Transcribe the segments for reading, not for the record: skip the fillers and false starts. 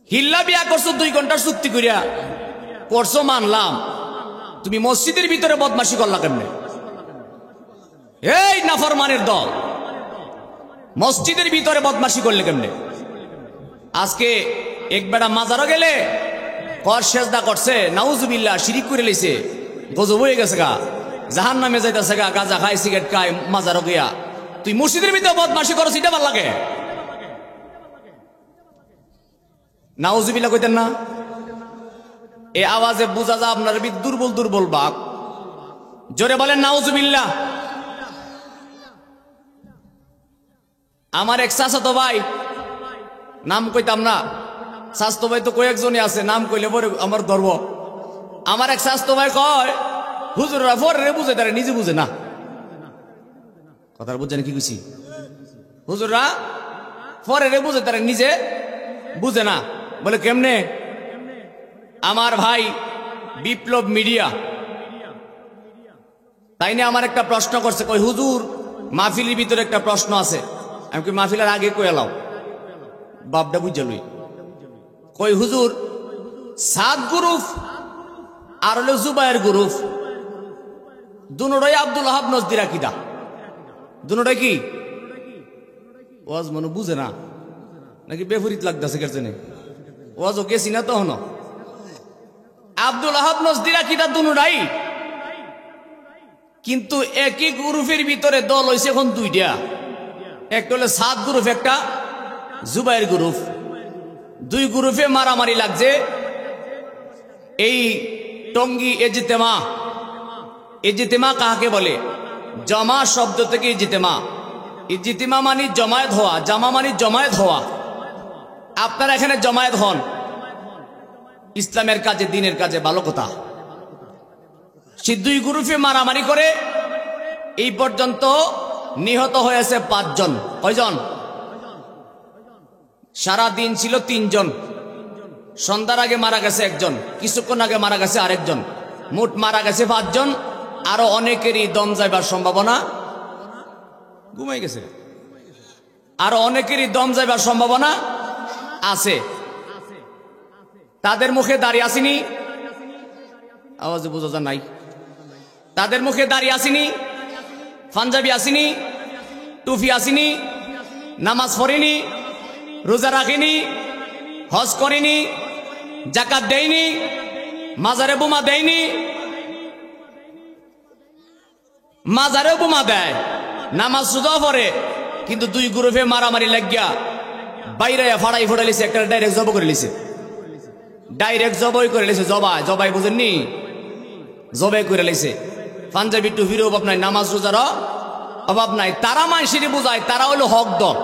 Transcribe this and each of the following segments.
হিল্লা বিয়া করছো 2 ঘন্টার চুক্তি করিয়া করছো, মানলাম। তুমি মসজিদের ভিতরে বদমাশি করলা কেমনে? এই নাফরমানের দল, মসজিদের ভিতরে বদমাশি করলে কেমনে? আজকে এক বেটা মাজারও গেলে কর সেজদা করছে, নাউজুবিল্লাহ, শিরিক করে লইছে, গজব হয়ে গেছে গা, জাহান্নামে যাইতেছে গা, গাঁজা খায়, সিগারেট খায়, মাজারও গিয়া। তুই মসজিদের ভিতরে বদমাশি করছ, এটা ভাল লাগে? নাউজুবিল্লাহ কইতেন না? এই আওয়াজে বোঝা যা আপনার দুর্বল দুর্বল বাক। জোরে বলেন নাউজুবিল্লাহ। আমার এক চাচাতো ভাই, নাম কইতাম না, চাচাতো ভাই তো কয়েকজনই আছে, নাম কইলে পরে আমার ধর্ম। আমার এক চাচাতো ভাই কয়, হুজুররা পরে বুঝে, তারা নিজে বুঝে না। কথা বুঝছেন কি কইছি? হুজুররা পরে বুঝে, তারা নিজে বুঝে না। বলে কেমনে? আমার ভাই বিপ্লব মিডিয়া, তাই নিয়ে আমার একটা প্রশ্ন করছে, কই হুজুর মাহফিলের ভিতরে একটা প্রশ্ন আছে। আমি কই মাহফিলের আগে কই এলাও, বাপটা বুঝা লই। কই হুজুর, সাদ গ্রুপ আর হলো জুবায়ের গ্রুপ, দুনোটাই আব্দুল ওহাব নজদির আকীদা, দুনোটাই কি? ওয়াজ মনে বুঝে না নাকি বেফরিত লাগতেছে কেরজনে? ওয়াজও গেছি না তখন। আব্দুল ওহাব নজদির আকীদা দুনোটাই, কিন্তু একই গ্রুপের ভিতরে দল হইছে এখন 2টা। একটা হলো সাদ গ্রুপ, একটা জুবায়ের গ্রুপ। 2 গ্রুপে মারামারি লাগছে। এই টঙ্গী ইজতেমা, ইজতেমা কাকে বলে? জমা শব্দ থেকে ইজতেমা, ইজতেমা মানে জমায়েত হওয়া, জামা মানে জমায়েত হওয়া। আপনারা এখানে জমায়েত হন ইসলামের কাজে, দিনের কাজে, ভালো কথা। সে 2 গ্রুপে মারামারি করে এই পর্যন্ত নিহত হয়েছে 5 জন। কয়জন? সারা দিন ছিল 3 জন, সন্ধ্যার আগে মারা গেছে 1 জন, কিছুক্ষণ আগে মারা গেছে আরেকজন, মোট মারা গেছে 5 জন। আরো অনেকেরই দম যাইবার সম্ভাবনা, ঘুমাই গেছে, আরো অনেকেরই দম যাইবার সম্ভাবনা আছে। তাদের মুখে দাঁড়িয়ে আসেনি, আওয়াজে বোঝা যায় নাই, তাদের মুখে দাঁড়িয়ে আসেনি, পাঞ্জাবি আসেনি, টুপি আসেনি, নামাজ পড়েনি, রোজা রাখেনি, হজ করেনি, জাকাত দেয়নি, মাজারে বোমা দেয়নি। মাজারে বোমা দেয়, নামাজ রোজা পড়ে, কিন্তু 2 গ্রুপে মারামারি লাগিয়া বাইরে ফাড়াই ফোড়াইছে, একটা ডাইরেক্ট জব করে লিছে, ডাইরেক্ট জবাই করে লিছে। জবাই বুঝেননি? জবাই করে লিছে। পাঞ্জাবি টুপির অভাব নাই, নামাজ রোজারও অভাব নাই। তারা মানুষেরই বুঝায় তারা হলো হক দল,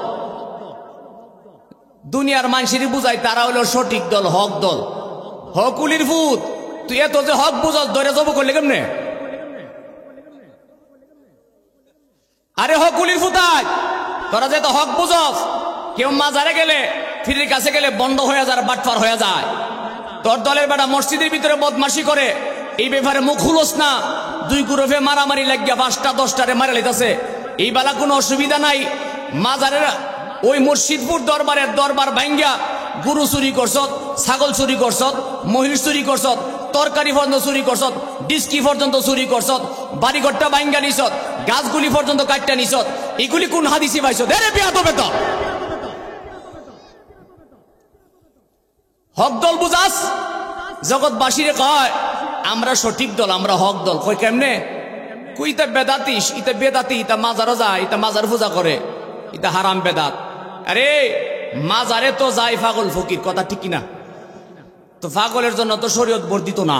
দুনিয়ার মানুষেরই বুঝায় তারা হলো সঠিক দল, হক দল। হকুলির ফুত, তুই এত যে হক বুঝাস, ধরে জব করলে কেমনে? আরে হকুলির ফুতায় তোরা যে তো হক বুঝস, কেউ মাজারে গেলে, ফিরির কাছে গেলে বন্ধ হয়ে যায়, বাটফার হয়ে যায়। তোর দলের বেটা মসজিদের ভিতরে বদমাশি করে, এই ব্যাপারে মুখ খুলস না। 2 গ্রুপে মারামারি লাগিয়া 5টা 10টারে মারা লইতাছে, এই বেলা কোনো অসুবিধা নাই। মাজারের ওই মুর্শিদপুর দরবারের দরবার ভাঙ্গিয়া গরু চুরি করছত, ছাগল চুরি করছত, মহিষ চুরি করছত, তরকারি পর্যন্ত চুরি করছত, ডিস্কি পর্যন্ত চুরি করছত, বাড়িঘরটা ভাঙ্গা নিছত, গাছগুলি পর্যন্ত কাটটা নিছত। এগুলি কোন হাদিসে পাইছো? দেরে বেয়াদবে তো হক দল বুঝাস? জগৎবাসীরে কয় আমরা সঠিক দল, আমরা হক দল। কই কেমনে? কই ইতা বেদাতিস, ইতা বেদাতি, ইতা মাজারও যায়, ইতা মাজার পূজা করে, ইতা হারাম বেদাত। আরে মাজারে তো যায় পাগল ফকির, কথা ঠিক কিনা? তো পাগলের জন্য তো শরীয়ত বর্ধিত না,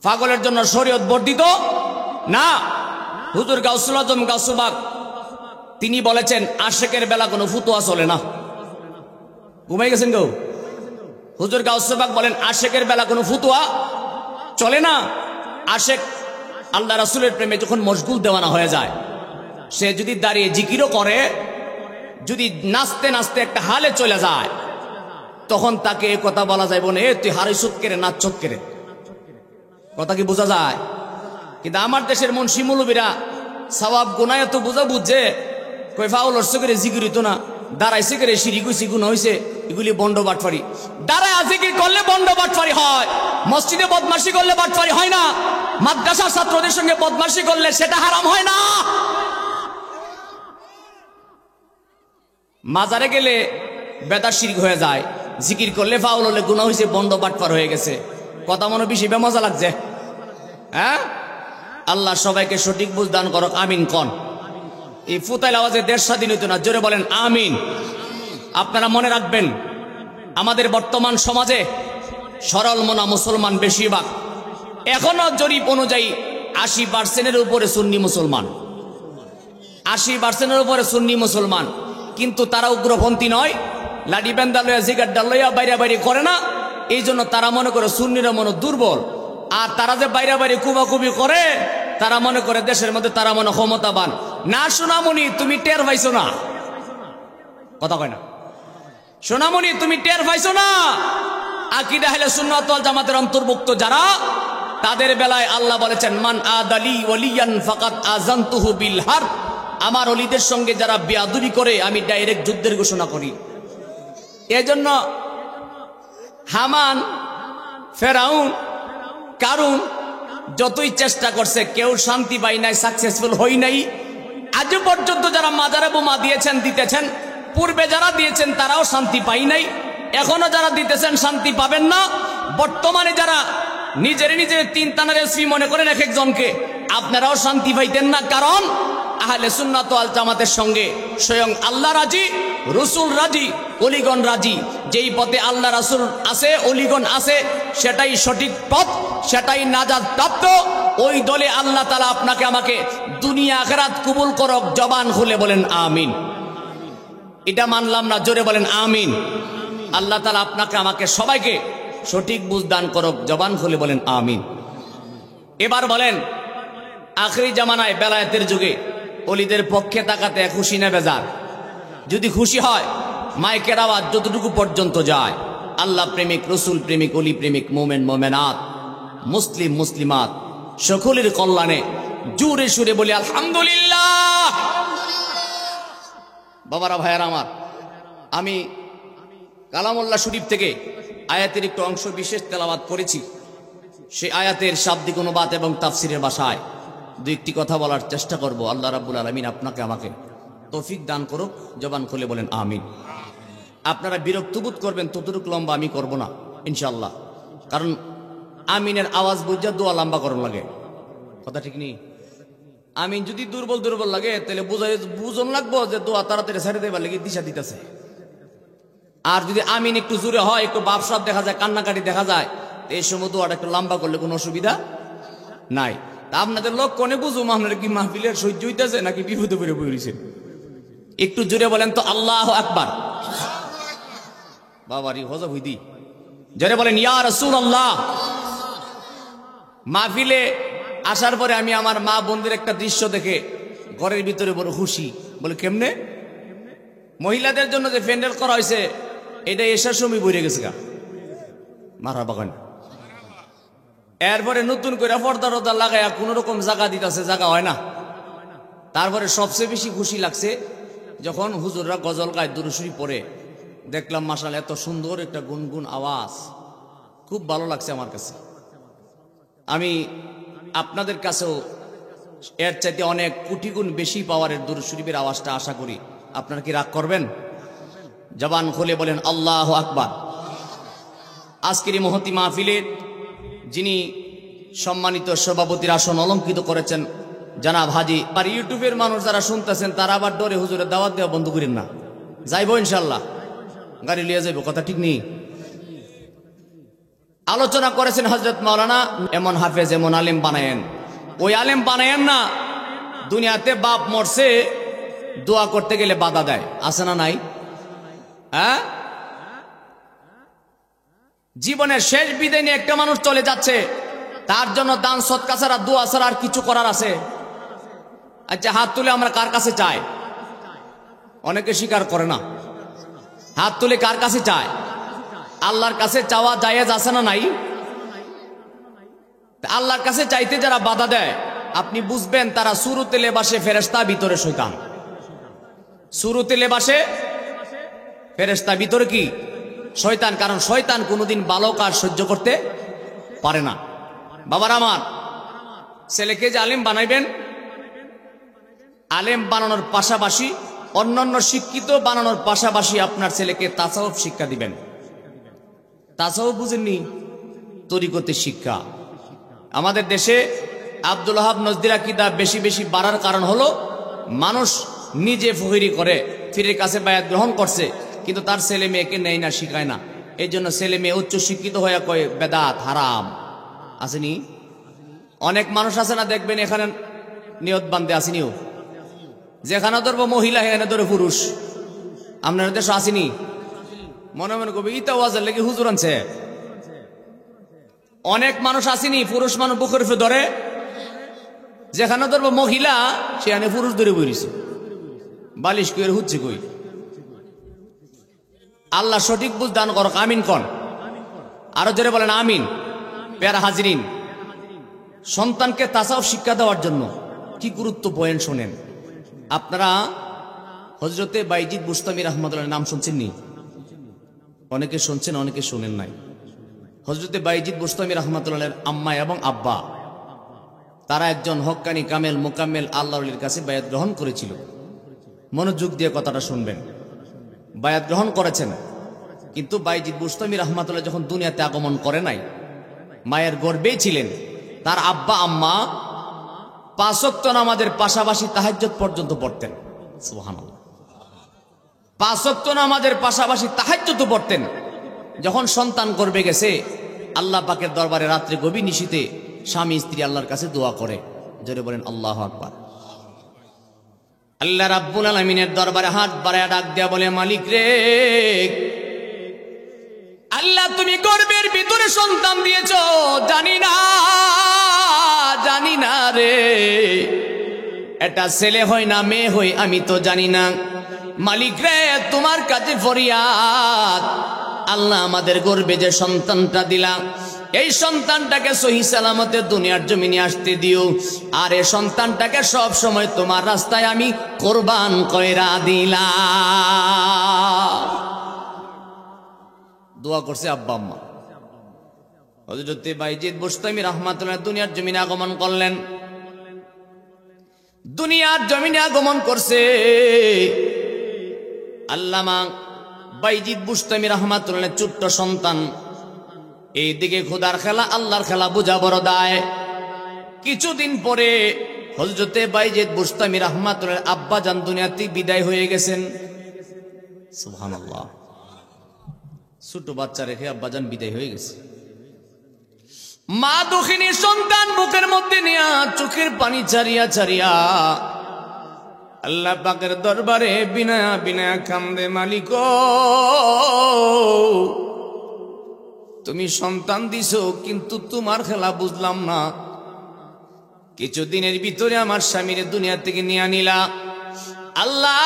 পাগলের জন্য শরীয়ত বর্ধিত না। হুজুর গাউসুল আজম গাউসুবাগ তিনি বলেছেন আশেকের বেলা কোনো ফুতুয়া চলে না। ঘুমাই গেছেন গো? হুজুর গাউসুবাগ বলেন আশেকের বেলা কোনো ফুতুয়া চলে না। আশেক আল্লাহ রাসূলের প্রেমে যখন মশগুল দেওয়ানা হয়ে যায়, সে যদি দাঁড়িয়ে জিকিরও করে, যদি নাচতে নাচতে একটা হালে চলে যায়, তখন তাকে এই কথা বলা যায় বলে, তুই হারিসুত কেড়ে নাচত কেড়ে। কথা কি বোঝা যায়? কিন্তু আমার দেশের মুন্সি মৌলবীরা সওয়াব গুনাহ তো বুঝা বুঝছে, কই ফাউল অর্থ করে জিকির হইতো না, দাঁড়াইছে করে সিঁড়ি গুছি গুণ হয়েছে, এগুলি বন্ড বাটফারি। দাঁড়ায় জিকির করলে বন্ড বাটফারি হয়, মসজিদে বদমাশি করলে বাটফারি হয় না, মাদ্রাসার ছাত্রদের সঙ্গে বদমাশি করলে সেটা হারাম হয় না। মাজারে গেলে বেদার শিরক হয়ে যায়, জিকির করলে ফাউল হলে গুনাহ হয়েছে, বন্ড বাটফার হয়ে গেছে। কথা মনে বেশি বেমজা লাগছে। হ্যাঁ, আল্লাহ সবাইকে সঠিক বুঝ দান করক, আমিন কন। এই ফুতাইল আওয়াজে দেশ স্বাধীন হইতো না, জোরে বলেন আমিন। আপনারা মনে রাখবেন, আমাদের বর্তমান সমাজে সরল মনা মুসলমান বেশিরভাগ। এখনো জরিপ অনুযায়ী 80% উপরে সুন্নি মুসলমান, 80% উপরে সুন্নি মুসলমান। কিন্তু তারা উগ্রপন্থী নয়, লাঠি বেন্দা লইয়া জিগারডা লইয়া বাইরে বাইরে করে না। এই জন্য তারা মনে করে সুন্নিরা মনে দুর্বল। আর তারা যে বাইরে বাইরে কুবাকুবি করে, তারা মনে করে দেশের মধ্যে তারা মনে ক্ষমতাবান। না সোনামণি, তুমি টের পাইছো না, কথা কয় না। সোনামণি, তুমি টের পাইছো না। আকীদা আহলে সুন্নাত ওয়াল জামাতের অন্তর্ভুক্ত যারা, তাদের বেলায় আল্লাহ বলেছেন, মান আদালি ওয়ালিয়ান ফাকাদ আযানতুহু বিল হারব। আমার ওলিদের সঙ্গে যারা বেয়াদবি করে, আমি ডাইরেক্ট যুদ্ধের ঘোষণা করি। এজন্য হামান, ফেরাউন, কারুন যতই চেষ্টা করছে, কেউ শান্তি পাই নাই, সাকসেসফুল হই নাই। আজ পর্যন্ত যারা মাজারে বোমা দিয়েছেন, দিতেছেন, পূর্বে যারা দিয়েছেন তারাও শান্তি পাই নাই। এখনো যারা দিতেছেন শান্তি পাবেন না। বর্তমানে যারা নিজের নিজের তিন তানার এসপি মনে করেন এক একজনকে, আপনারাও শান্তি পাইতেন না। কারণ আহলে সুন্নাত ওয়াল জামাতের সঙ্গে স্বয়ং আল্লাহ রাজি, রসুল রাজি, অলিগণ রাজি। যেই পথে আল্লাহ রাসূল আছে, অলিগণ আছে, সেটাই সঠিক পথ, সেটাই নাজাত প্রাপ্ত। ওই দলে আল্লাহ তাআলা আপনাকে আমাকে দুনিয়া আখিরাত কবুল করক। জবান খুলে বলেন আমিন। এটা মানলাম না, জোরে বলেন আমিন। আল্লাহ তাআলা আপনাকে আমাকে সবাইকে সঠিক বুঝ দান করক। জবান খুলে বলেন আমিন। এবার বলেন, আখেরি জামানায় বেলায়েতের যুগে অলিদের পক্ষে তাকাতে খুশি না বেজার? যদি খুশি হয়, মাইকের আওয়াজ যতটুকু পর্যন্ত যায়, আল্লাহ প্রেমিক, রসুল প্রেমিক, অলি প্রেমিক, মোমেন মোমেনাত, মুসলিম মুসলিমাত সকলের কল্যাণে জোরে সুরে বলি আলহামদুলিল্লাহ। বাবারা, ভাইয়ারা আমার, আমি কালামুল্লাহ শরীফ থেকে আয়াতের একটু অংশ বিশেষ তেলাওয়াত করেছি। সেই আয়াতের শাব্দিক অনুবাদ এবং তাফসিরের ভাষায় দুই একটি কথা বলার চেষ্টা করব। আল্লাহ রাব্বুল আলামিন আপনাকে আমাকে তৌফিক দান করুক। জবান খুলে বলেন আমিন। আপনারা বিরক্ত বোধ করবেন, ততটুকু লম্বা আমি করব না ইনশাআল্লাহ। কারণ আমিনের আওয়াজ বুঝা দোয়া লম্বা করুন লাগে, কথা ঠিক নেই। আমিন যদি দুর্বল দুর্বল লাগে, তাহলে বুঝন লাগবো যে দোয়া তাড়াতাড়ি ছেড়ে দেবার লাগে দিশা দিতেছে। আর যদি আমিন একটু জোরে হয়, একটু বাপসাপ দেখা যায়, কান্নাকাটি দেখা যায়, এই সময় দোয়াটা একটু লম্বা করলে কোনো অসুবিধা নাই। তা আপনাদের লোক কোনে বুঝুম, আপনারা কি মাহফিলের সহ্য হইতেছে নাকি বিপদে পড়ে পড়েছেন? একটু জোরে বলেন তো আল্লাহু আকবার। বাবারি হজব হইদি, জোরে বলেন ইয়া রাসূলুল্লাহ। মাহফিলে আসার পরে আমি আমার মা বোনদের একটা দৃশ্য দেখে ঘরের ভিতরে বড় খুশি। বলে কেমনে? মহিলাদের জন্য যে প্যান্ডেল করা হয়েছে, এটা এসার সময় বইরে গেছে গা, মারা বাগান। এরপরে নতুন করে পর্দা টর্দা লাগাইয়া কোন রকম জায়গা দিতেছে, জায়গা হয় না। তারপরে সবচেয়ে বেশি খুশি লাগছে যখন হুজুররা গজল গায়, দুরূদ শরীফ পড়ে। দেখলাম মাশাআল্লাহ, এত সুন্দর একটা গুনগুন আওয়াজ, খুব ভালো লাগছে আমার কাছে। আমি আপনাদের কাছেও এর চাইতে অনেক কোটি গুণ বেশি পাওয়ারের দুরূদ শরীফের আওয়াজটা আশা করি। আপনারা কি রাগ করবেন? জবান খুলে বলেন আল্লাহু আকবার। আজকের এই মহতি মাহফিলের যিনি সম্মানিত সভাপতির আসন অলঙ্কৃত করেছেন জানাব হাজী, আর ইউটিউবের মানুষ যারা শুনতেছেন তারা আবার ডরে হুজুরের দাওয়াত দেওয়া বন্ধ করেন না। যাইব ইনশাল্লাহ, গাড়ি লিয়ে যাইব, কথা ঠিক নেই। আলোচনা করেছেন হযরত মাওলানা, এমন হাফেজ এমন আলেম বানায়েন। ওই আলেম বানায়েন না, দুনিয়াতে বাপ মরছে দোয়া করতে গেলে বাধা দেয়, আছে না নাই? হ্যাঁ, জীবনের শেষ বিদায় নিয়ে একটা মানুষ চলে যাচ্ছে, তার জন্য দান সদকা ছাড়া, দোয়া ছাড়া আর কিছু করার আছে? আচ্ছা, হাত তুলে আমরা কার কাছে চাই? অনেকে স্বীকার করে না। হাত তুলে কার কাছে চায়? আল্লাহর কাছে চাওয়া জায়েজ আছে না নাই? আল্লাহর কাছে চাইতে যারা বাধা দেয়, আপনি বুঝবেন তারা সুরুতে লেবাসে ফেরেশতা, ভিতরে শয়তান। সুরুতে লেবাসে ফেরেশতা ভিতরে কি শয়তান, কারণ শয়তান কোনোদিন ভালো কাজ সহ্য করতে পারে না। বাবার আমার, ছেলেকে যে আলেম বানাইবেন, আলেম বানানোর পাশাপাশি অন্যান্য শিক্ষিত বানানোর পাশাপাশি আপনার ছেলেকে তাসাউফ শিক্ষা দিবেন। তাসাউফ বুঝেননি? তরিকতের শিক্ষা। আমাদের দেশে আব্দুল ওয়াহাব নজদির আকীদা বেশি বেশি বাড়ার কারণ হলো মানুষ নিজে ফকিরি করে, পীরের কাছে বায়াত গ্রহণ করছে, কিন্তু তার ছেলে মেয়েকে নেয় না, শিখায় না। এই জন্য ছেলে মেয়ে উচ্চ শিক্ষিত হয়ে কয় বেদাত হারাম। আসেনি? অনেক মানুষ আছে না, দেখবেন এখানে নিয়ত বান্ধে আসেনিও, যেখানে ধরবো মহিলা এখানে ধরে পুরুষ। আপনার দেশ আসেনি? মনে মনে করবে ইতা ওয়াজের লেগে হুজুর আনছে। অনেক মানুষ আসেনি, পুরুষ মানুষ বুকের উপরে ধরে, যেখানে ধরবো মহিলা সেখানে পুরুষ ধরে বইছে, বালিশ কই হচ্ছে কই। আল্লাহ সঠিক বুঝ দান করক, আমিন কন। আরো জোরে বলেন আমিন। প্যারা হাজরিন, সন্তানকে তাসাউফ শিক্ষা দেওয়ার জন্য কি গুরুত্ব বয়ান শোনেন। আপনারা হযরতে বাইজিদ বুস্তামি রাহমাতুল্লাহ নাম শুনছেন নি? অনেকে শুনছেন, অনেকে শুনেন নাই। হযরতে বাইজিদ বুস্তামি রাহমাতুল্লাহের আম্মা এবং আব্বা, তারা একজন হক্কানি কামেল মোকাম্মেল আল্লাহর কাছে বায়াত গ্রহণ করেছিল। মনোযোগ দিয়ে কথাটা শুনবেন। বায়াত গ্রহণ করেছেন, কিন্তু বাইজিদ বুস্তামি রাহমাতুল্লাহ যখন দুনিয়াতে আগমন করে নাই, মায়ের গর্ভেই ছিলেন, তার আব্বা আম্মা 5 ওয়াক্ত নামাজের পাশাপাশি তাহাজ্জুদ পর্যন্ত পড়তেন। সুবহানাল্লাহ। 5 ওয়াক্ত নামাজের পাশাপাশি তাহাজ্জুদ পড়তেন। যখন সন্তান গর্ভে গেছে, আল্লাহ পাকের দরবারে রাত্রে গভীর নিশীতে স্বামী স্ত্রী আল্লাহর কাছে দোয়া করে। জোরে বলেন আল্লাহু আকবার। আল্লাহ রাব্বুল আলামিনের দরবারে হাত বাড়ায় ডাক দেয়া বলে, মালিক রে, আল্লাহ তুমি গর্ভের ভিতরে সন্তান দিয়েছো, জানি না রে, এটা ছেলে হয় না মেয়ে হয় আমি তো জানি না। মালিক রে, তোমার কাছে ফরিয়াদ, আল্লাহ আমাদের গর্ভে যে সন্তানটা দিলা, এই সন্তানটাকে সহি সালামতে দুনিয়ার জমিনে আসতে দিও, আর এই সন্তানটাকে সব সময় তোমার রাস্তায় আমি কোরবান কইরা দিলাম। দোয়া করছে আব্বা আম্মা। হযরতে বাইজিদ বুস্তামি রাহমাতুল্লাহ দুনিয়ার জমিনে আগমন করলেন। দুনিয়ার জমিনে আগমন করছে আল্লামা বাইজিদ বুস্তামি রাহমাতুল্লাহ ছোট্ট সন্তান। এইদিকে খোদার খেলা আল্লাহর খেলা বোঝা বড় দায়। কিছুদিন পরে হযরতে বাইজিদ বুস্তামি রাহমাতুল্লাহ আব্বা জান দুনিয়াতে বিদায় হয়ে গেছেন। সুবহানাল্লাহ। ছোট বাচ্চা রেখে আব্বা জান বিদায় হয়ে গেছে। মা দুঃখিনী সন্তান বুকের মধ্যে নিয়া চোখের পানি ছাড়িয়া ছাড়িয়া আল্লাহ পাকের দরবারে বিনয়া বিনয়া কান্দে, মালিক তুমি সন্তান দিছো, কিন্তু তোমার খেলা বুঝলাম না। কিছুদিনের ভিতরে আমার স্বামীর দুনিয়া থেকে নিয়ে নিলা। আল্লাহ,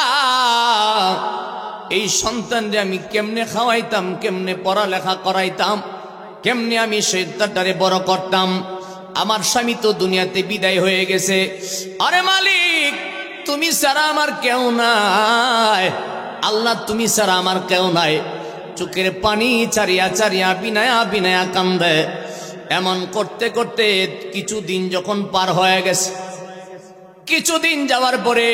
এই সন্তানরে আমি কেমনে খাওয়াইতাম, কেমনে পড়ালেখা করাইতাম, কেমনে আমি সন্তানটারে বড় করতাম। আমার স্বামী তো দুনিয়াতে বিদায় হয়ে গেছে। আরে মালিক, তুমি ছাড়া আমার কেউ নাই। আল্লাহ, তুমি ছাড়া আমার কেউ নাই। চোখের পানি ছাড়িয়া ছাড়িয়া বিনায়া বিনায়া কান্দে। এমন করতে করতে কিছুদিন যখন পার হয়ে গেছে, কিছুদিন যাওয়ার পরে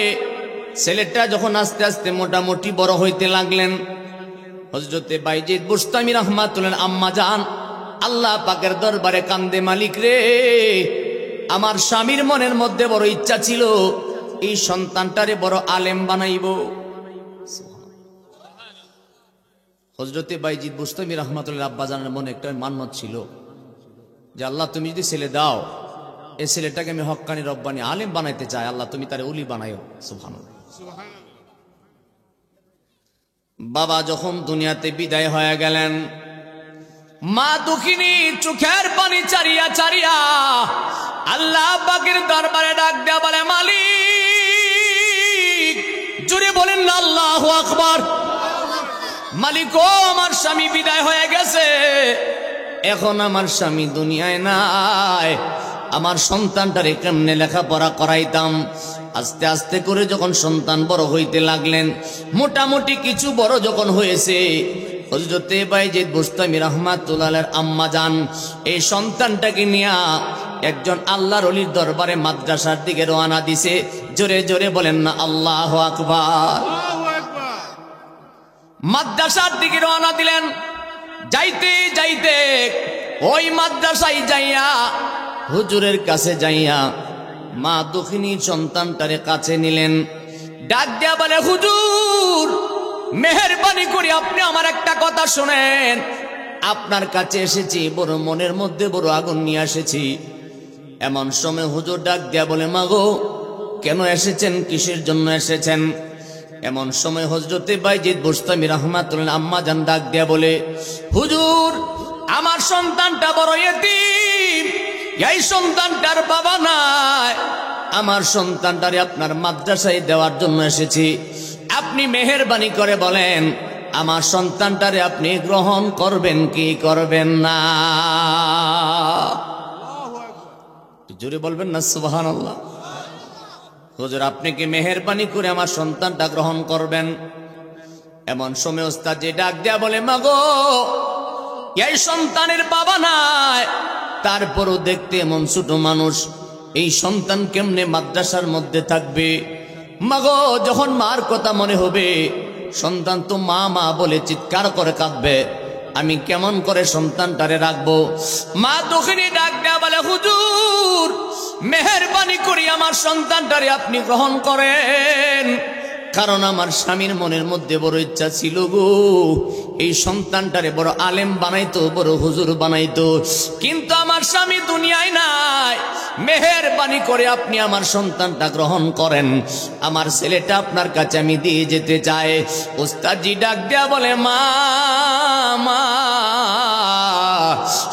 ছেলেটা যখন আস্তে আস্তে মোটামুটি বড় হইতে লাগলেন, হযরতে বাইজিদ বুস্তামি রাহমাতুল্লাহ আম্মা জান আল্লাহ পাকের দরবারে কান্দে, মালিক রে, আমার স্বামীর মনের মধ্যে বড় ইচ্ছা ছিল এই সন্তানটারে বড় আলেম বানাইব। হযরতে বাইজিদ বুস্তামি রাহমাতুল্লাহ আব্বা জানের মনে একটা মান্নত ছিল যে আল্লাহ তুমি যদি ছেলে দাও, এই ছেলেটাকে আমি হক্কানি রব্বানি আলেম বানাইতে চাই, আল্লাহ তুমি তারে ওলি বানাইও। সুবহানাল্লাহ। বাবা যখন দুনিয়াতে বিদায় হয়ে গেলেন, মা দুঃখিনী চোখের পানি চারিয়া চারিয়া আল্লাহ পাকের দরবারে ডাক দেয়া বলে, মালিক, জোরে বলেন না আল্লাহু আকবার। মালিক ও, আমার স্বামী বিদায় হয়ে গেছে, এখন আমার স্বামী দুনিয়ায় নাই, আমার সন্তানটারে কেমনে লেখাপড়া করাইতাম। আস্তে আস্তে করে যখন সন্তান বড় হইতে লাগলেন, মোটামুটি কিছু বড় যখন হয়েছে, হযরতে বাইজিদ বুস্তামি রাহমাতুল্লাহ আলাইহির আম্মা জান এই সন্তানটাকে নিয়ে একজন আল্লাহর ওলির দরবারে মাদ্রাসার দিকে রওনা দিছে। জোরে জোরে বলেন না আল্লাহু আকবার। মাদ্রাসার দিকে রওনা দিলেন। যাইতে যাইতে ওই মাদ্রাসায় যাইয়া হুজুরের কাছে যাইয়া মা দক্ষিণীর সন্তানটারে কাছে নিলেন। ডাক দিয়া বলে, হুজুর মেহেরবানি করে আপনি আমার একটা কথা শোনেন। আপনার কাছে এসেছি, বড় মনের মধ্যে বড় আগুন নিয়ে এসেছি। এমন সময় হুজুর ডাক দিয়া বলে, মাগো কেন এসেছেন, কিসের জন্য এসেছেন? এমন সময় হযরতে বাইজিদ বুস্তামি রাহমাতুল্লাহ আম্মা জান ডাক দিয়া বলে, হুজুর আমার সন্তানটা বড় ইতিম, এই সন্তানটার বাবা নাই। আমার সন্তানটারে আপনার মাদ্রাসায় দেওয়ার জন্য এসেছি। আপনি মেহেরবানি করে বলেন আমার সন্তানটারে আপনি গ্রহণ করবেন কি করবেন না? জোরে বলবেন না সুবহানাল্লাহ। হুজুর আপনি কি মেহেরবানি করে আমার সন্তানটা গ্রহণ করবেন? এমন সময় ওস্তাদ যে ডাক দেয়া বলে, মাগো এই সন্তানের বাবা নাই, তারপরও দেখতে এমন ছোট মানুষ, এই সন্তান কেমনে মাদ্রাসার মধ্যে থাকবে? মাগো যখন মার কথা মনে হবে, সন্তান তো মা মা বলে চিৎকার করে কাঁদবে, আমি কেমন করে সন্তানটারে রাখবো? মা দক্ষিণী ডাক দেয়া বলে, হুজুর মেহেরবানি করি আমার সন্তানটারে আপনি গ্রহণ করেন, কারণ আমার স্বামীর মনের মধ্যে বড় ইচ্ছা ছিল গো, এই সন্তানটারে বড় আলেম বানাইতো, বড় হুজুর বানাইতো, কিন্তু আমার স্বামী দুনিয়ায় নাই। মেহেরবানি করে আপনি আমার সন্তানটা গ্রহণ করেন, আমার ছেলেটা আপনার কাছে আমি দিয়ে যেতে চাই। ওস্তাদজি ডাক দেয়া বলে, মা মা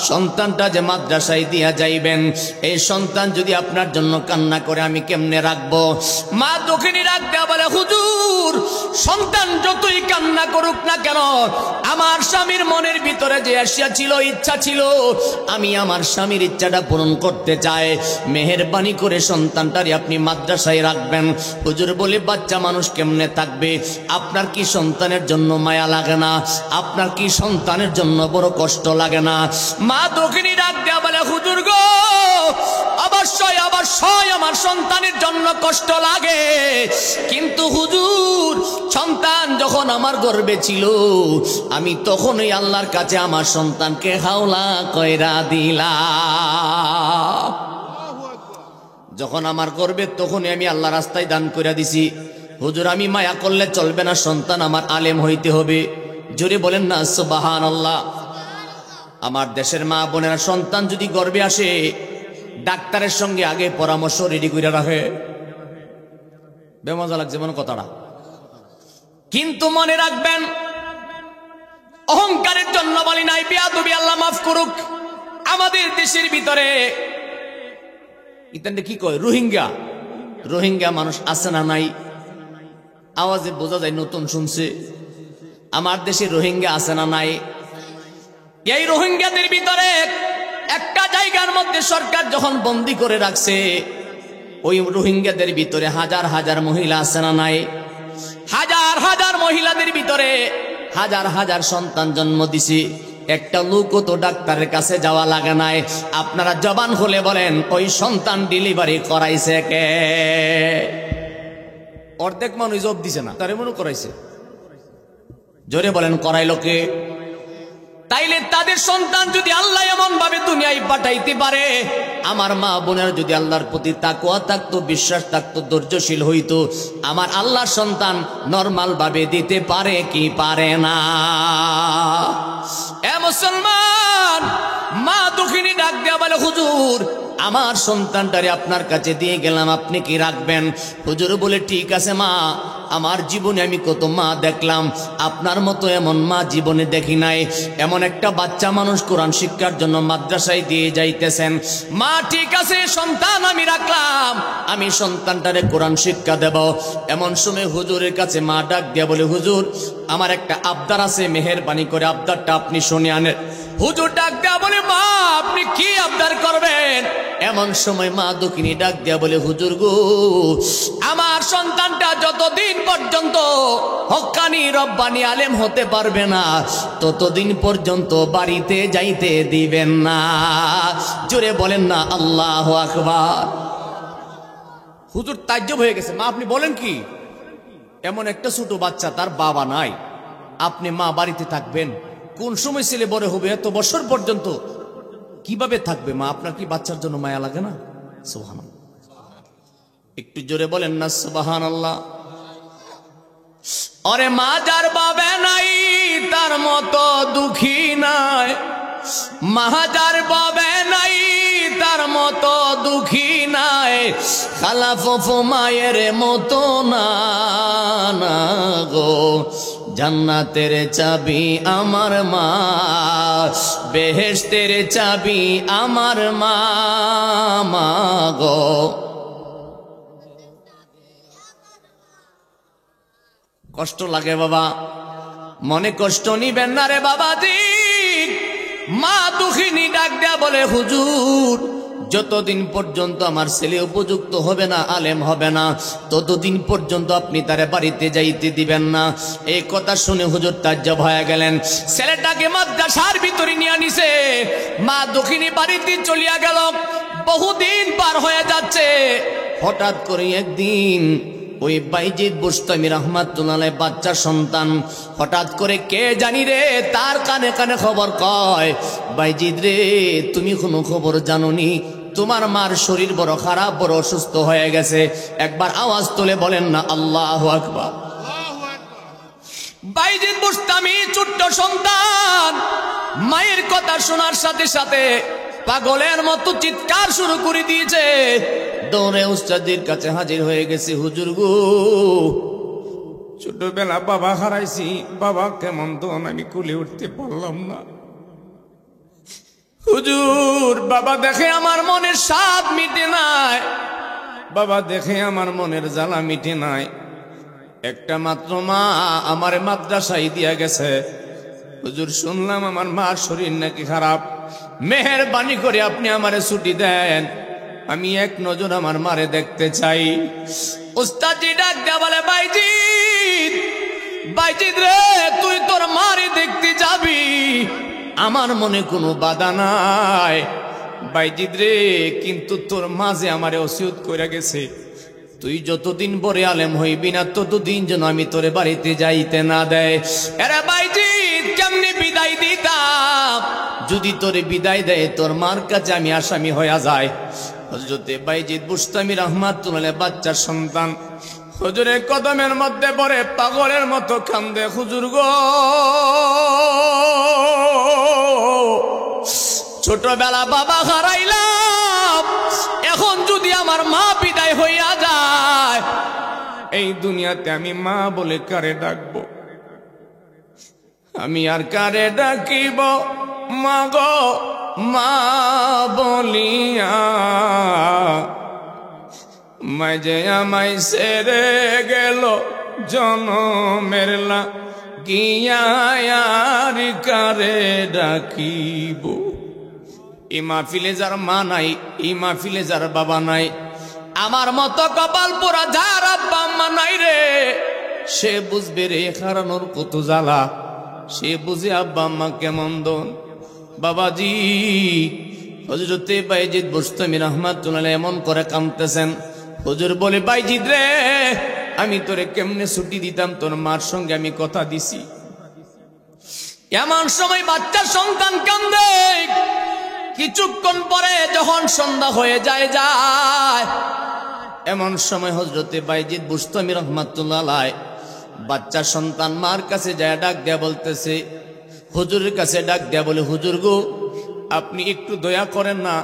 সন্তানটা যে মাদ্রাসায় দিয়া যাইবেন, এই সন্তান যদি আপনার জন্য কান্না করে আমি কেমনে রাখবো? মা দক্ষিণী ডাক দেয়া বলে, হুজুর সন্তান যতই কান্না করুক না কেন, আমার স্বামীর মনের ভিতরে যে আশা ছিল, ইচ্ছা ছিল, আমি আমার স্বামীর ইচ্ছাটা পূরণ করতে চাই। মেহেরবানি করে সন্তানটারে আপনি মাদ্রাসায় রাখবেন। হুজুর বলে, বাচ্চা মানুষ কেমনে থাকবে? আপনার কি সন্তানের জন্য মায়া লাগে না? আপনার কি সন্তানের জন্য বড় কষ্ট লাগে না? মা দক্ষিণী ডাক দেয়া বলে, হুজুর গো অবশ্যই অবশ্যই আমার সন্তানের জন্য কষ্ট লাগে, কিন্তু হুজুর সন্তান যখন আমার গর্ভে ছিল, আমি তখনই আল্লাহর কাছে আমার সন্তানকে হাওলা কইরা দিলাম। যখন আমার গর্ভে তখনই আমি আল্লাহ রাস্তায় দান কইরা দিছি। হুজুর আমি মায়া করলে চলবে না, সন্তান আমার আলেম হইতে হবে। জোরে বলেন না সুবহানাল্লাহ। আমার দেশের মা বোনেরা সন্তান যদি গর্ভে আসে, ডাক্তারের সঙ্গে আগে পরামর্শ রেডি করে রাখে। বেমজা লাগছে মনে কথাটা, কিন্তু মনে রাখবেন অহংকারের জন্য বলি নাই, বেয়াদবি আল্লাহ মাফ করুক। আমাদের দেশের ভিতরে ইতানটা কি কয়, রোহিঙ্গা রোহিঙ্গা মানুষ আছে না নাই? আওয়াজে বোঝা যায় নতুন শুনছে। আমার দেশে রোহিঙ্গা আছে না নাই? এই রোহিঙ্গাদের ভিতরে একটা জায়গার মধ্যে সরকার যখন বন্দী করে রাখছে, ওই রোহিঙ্গাদের ভিতরে হাজার হাজার মহিলা আছে না নাই? হাজার হাজার মহিলাদের ভিতরে হাজার হাজার সন্তান জন্ম দিছে। একটা লোকও তো ডাক্তারের কাছে যাওয়া লাগে নাই। আপনারা জবান খুলে বলেন, ওই সন্তান ডেলিভারি করাইছে কে? অর্ধেক মানুষ জব দিছে না, তারে মনে করাইছে। জোরে বলেন করাইলো কে? তাইলে তাদের সন্তান যদি আল্লাহ এমন ভাবে দুনিয়ায় পাঠাইতে পারে, আমার মা বোনের যদি আল্লাহর প্রতি তাকওয়া থাকতো, বিশ্বাস থাকতো, ধৈর্যশীল হইতো, আমার আল্লাহর সন্তান নরমাল ভাবে দিতে পারে কি পারে না? এ মুসলমান, মা দক্ষিণী ডাক দেয়া বলে, হুজুর আমার সন্তানটারে আপনার কাছে দিয়ে গেলাম, আপনি কি রাখবেন? হুজুর বলে, ঠিক আছে মা, আমার জীবনে আমি কত মা দেখলাম, আপনার মতো এমন মা জীবনে দেখি নাই। এমন একটা বাচ্চা মানুষ কোরআন শিক্ষার জন্য মাদ্রাসায় দিয়ে যাইতেছেন। মা ঠিক আছে, সন্তান আমি রাখলাম, আমি সন্তানটারে কোরআন শিক্ষা দেব। এমন সময় হুজুরের কাছে মা ডাক দিয়া বলে, হুজুর আমার একটা আবদার আছে, মেহেরবানি করে আবদারটা আপনি শুনে আনেন। হুজুর ডাক দেয়া বলে, মা আপনি কি আবদার করবেন? এমন সময় মা দক্ষিণী ডাক দেয়া বলে, হুজুর গো, আমার সন্তানটা যতদিন পর্যন্ত হক্কানি রব্বানি আলেম হতে পারবে না, ততদিন পর্যন্ত বাড়িতে যাইতে দিবেন না। জোরে বলেন না আল্লাহু আকবার। হুজুর তাজ্জব হয়ে গেছে, মা আপনি বলেন কি? এমন একটা ছোট বাচ্চা, তার বাবা নাই, আপনি মা বাড়িতে থাকবেন? কোন সময় ছেলে বড় হবে? এত বছর পর্যন্ত কিভাবে থাকবে মা? আপনার কি বাচ্চার জন্য মায়া লাগে না? সুবহানাল্লাহ, একটু জোরে বলেন না সুবহানাল্লাহ। আরে মা যার বাবা নাই তার মতো দুঃখী নাই, মা যার বাবা নাই তার মতো দুঃখী নাই, খালা ফুফু মায়ের মতো না না গো, জান্নাতের চাবি আমার মা, বেহেশতের চাবি আমার মা, মা গো। কষ্ট লাগে বাবা, মনে কষ্ট নিবেন না রে বাবাজি। মা দুঃখিনী ডাক দেয়া বলে, হুজুর যতদিন পর্যন্ত আমার ছেলে উপযুক্ত হবে না, আলেম হবে না, ততদিন পর্যন্ত আপনি তারে বাড়িতে যাইতে দিবেন না। এই কথা শুনে হুজুর তাজ্জব হয়ে গেলেন। ছেলেটাকে মাদ্রাসার ভিতরে নিয়ে নিছে, মা দক্ষিণী বাড়িতে চলিয়া গেল। বহুদিন পার হয়ে যাচ্ছে, হঠাৎ করে একদিন ওই বাইজিদ বুস্তামি রহমাতুল্লাহ আলাইহি বাচ্চা সন্তান হঠাৎ করে কে জানি রে তার কানে কানে খবর কয়, বাইজিদ রে তুমি কোনো খবর জানোনি? তোমার মার শরীর বড় খারাপ, বড় অসুস্থ হয়ে গেছে। একবার আওয়াজ তুলে বলেন না আল্লাহু আকবার। বাইজিদ বুস্তামি ছোট্ট সন্তান, মায়ের কথা শোনার সাথে সাথে পাগলের মতো চিৎকার শুরু করে দিয়েছে। দৌড়ে উস্তাদের কাছে হাজির হয়ে গেছে, হুজুর গো, ছোটবেলা বাবা হারাইছি, বাবা কেমন দন আমি কুলে উঠতে পারলাম না। হুজুর বাবা দেখে আমার মনের স্বাদ মিটে নাই, বাবা দেখে আমার মনের জ্বালা মিটে নাই। একটা মাত্র মা আমার মাদ্রাসায় দিয়া গেছে। হুজুর শুনলাম আমার মার শরীর নাকি খারাপ, মেহেরবানি করে আপনি আমারে ছুটি দেন, আমি এক নজর আমার মারে দেখতে চাই। উস্তাদজি ডাক দেয়া বলে, বাইজিদ, বাইজিদ রে তুই তোর মারে দেখতে যাবি, আমার মনে কোনো বাধা নাই। বাইজিদ রে কিন্তু তোর মাঝে আমারে ওসিয়ত কইরা গেছে, তুই যতদিন বড় আলেম হইবি না ততদিন যেন আমি তোরে বাড়িতে যাইতে না দেয়। আরে বাইজিদ কেমনে বিদায় দিতাম? যদি তোরে বিদায় দেয় তোর মার কাছে আমি আসামি হইয়া যাই। হযরতে বাইজিদ বুস্তামি রহমাতুল্লাহ আলাইহি বাচ্চার সন্তান হুজুরের কদমের মধ্যে পড়ে পাগলের মতো কান্দে, হুজুর গো, ছোটবেলা বাবা হারাইলাম, এখন যদি আমার মা বিদায় হইয়া যায়, এই দুনিয়াতে আমি মা বলে কারে ডাকবো? আমি আর কারে ডাকিব মা গো, মা বলিয়া মাঝে আমায় সেরে গেল জনমের লাগিয়া, আর কারে ডাকিব? এই মাহফিলে যার মা নাই, এই মাহফিলে যার বাবা নাই, আমার মতো কপাল পোড়া যার আব্বা আম্মা নাই রে, সে বুঝবে রে হারানোর কত জ্বালা, সে বুঝে আব্বা আম্মা কেমন দন। বাবাজি হযরতে বাইজিদ বুস্তামি রহমাতুল্লাহ আলাইহি এমন করে কাঁদতেছেন। হুজুর বলে, বাইজিদ রে আমি তোরে কেমনে ছুটি দিতাম, তোর মার সঙ্গে আমি কথা দিছি। এমন সময় বাচ্চা সন্তান কান্দে। কিছুক্ষণ পরে যখন সন্ধ্যা হয়ে যায় এমন সময় হযরতে বাইজিদ বুস্তামি রহমাতুল্লাহ আলাইহি বাচ্চা সন্তান মার কাছে যায় ডাক দেয়া বলতেছে, হুজুরের কাছে ডাক দেয়া বলে, হুজুর গো আপনি একটু দয়া করেন না,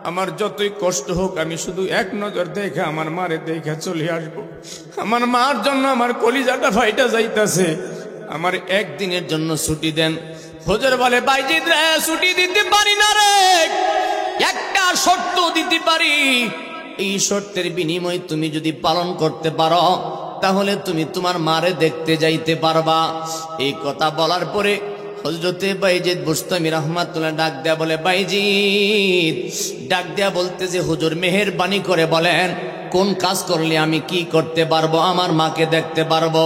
আমার যতই কষ্ট হোক আমি শুধু এক নজর দেখে আমার মারে দেখে চলে আসবো। আমার মার জন্য আমার কলিজাটা ফাইটা যাইতাছে, আমার একদিনের জন্য ছুটি দেন। হুজুর বলে, বাইজিদ রে ছুটি দিতে পারি না রে, একটা শর্ত দিতে পারি, এই শর্তের বিনিময়ে তুমি যদি পালন করতে পারো তাহলে তুমি তোমার মারে দেখতে যাইতে পারবা। এই কথা বলার পরে হযরতে বাইজিদ বুস্তামি রাহমাতুল্লাহ ডাক দেয়া বলে, বাইজিদ ডাক দেয়া বলতে যে হুজুর মেহেরবানি করে বলেন কোন কাজ করলে আমি কি করতে পারবো, আমার মাকে দেখতে পারবো।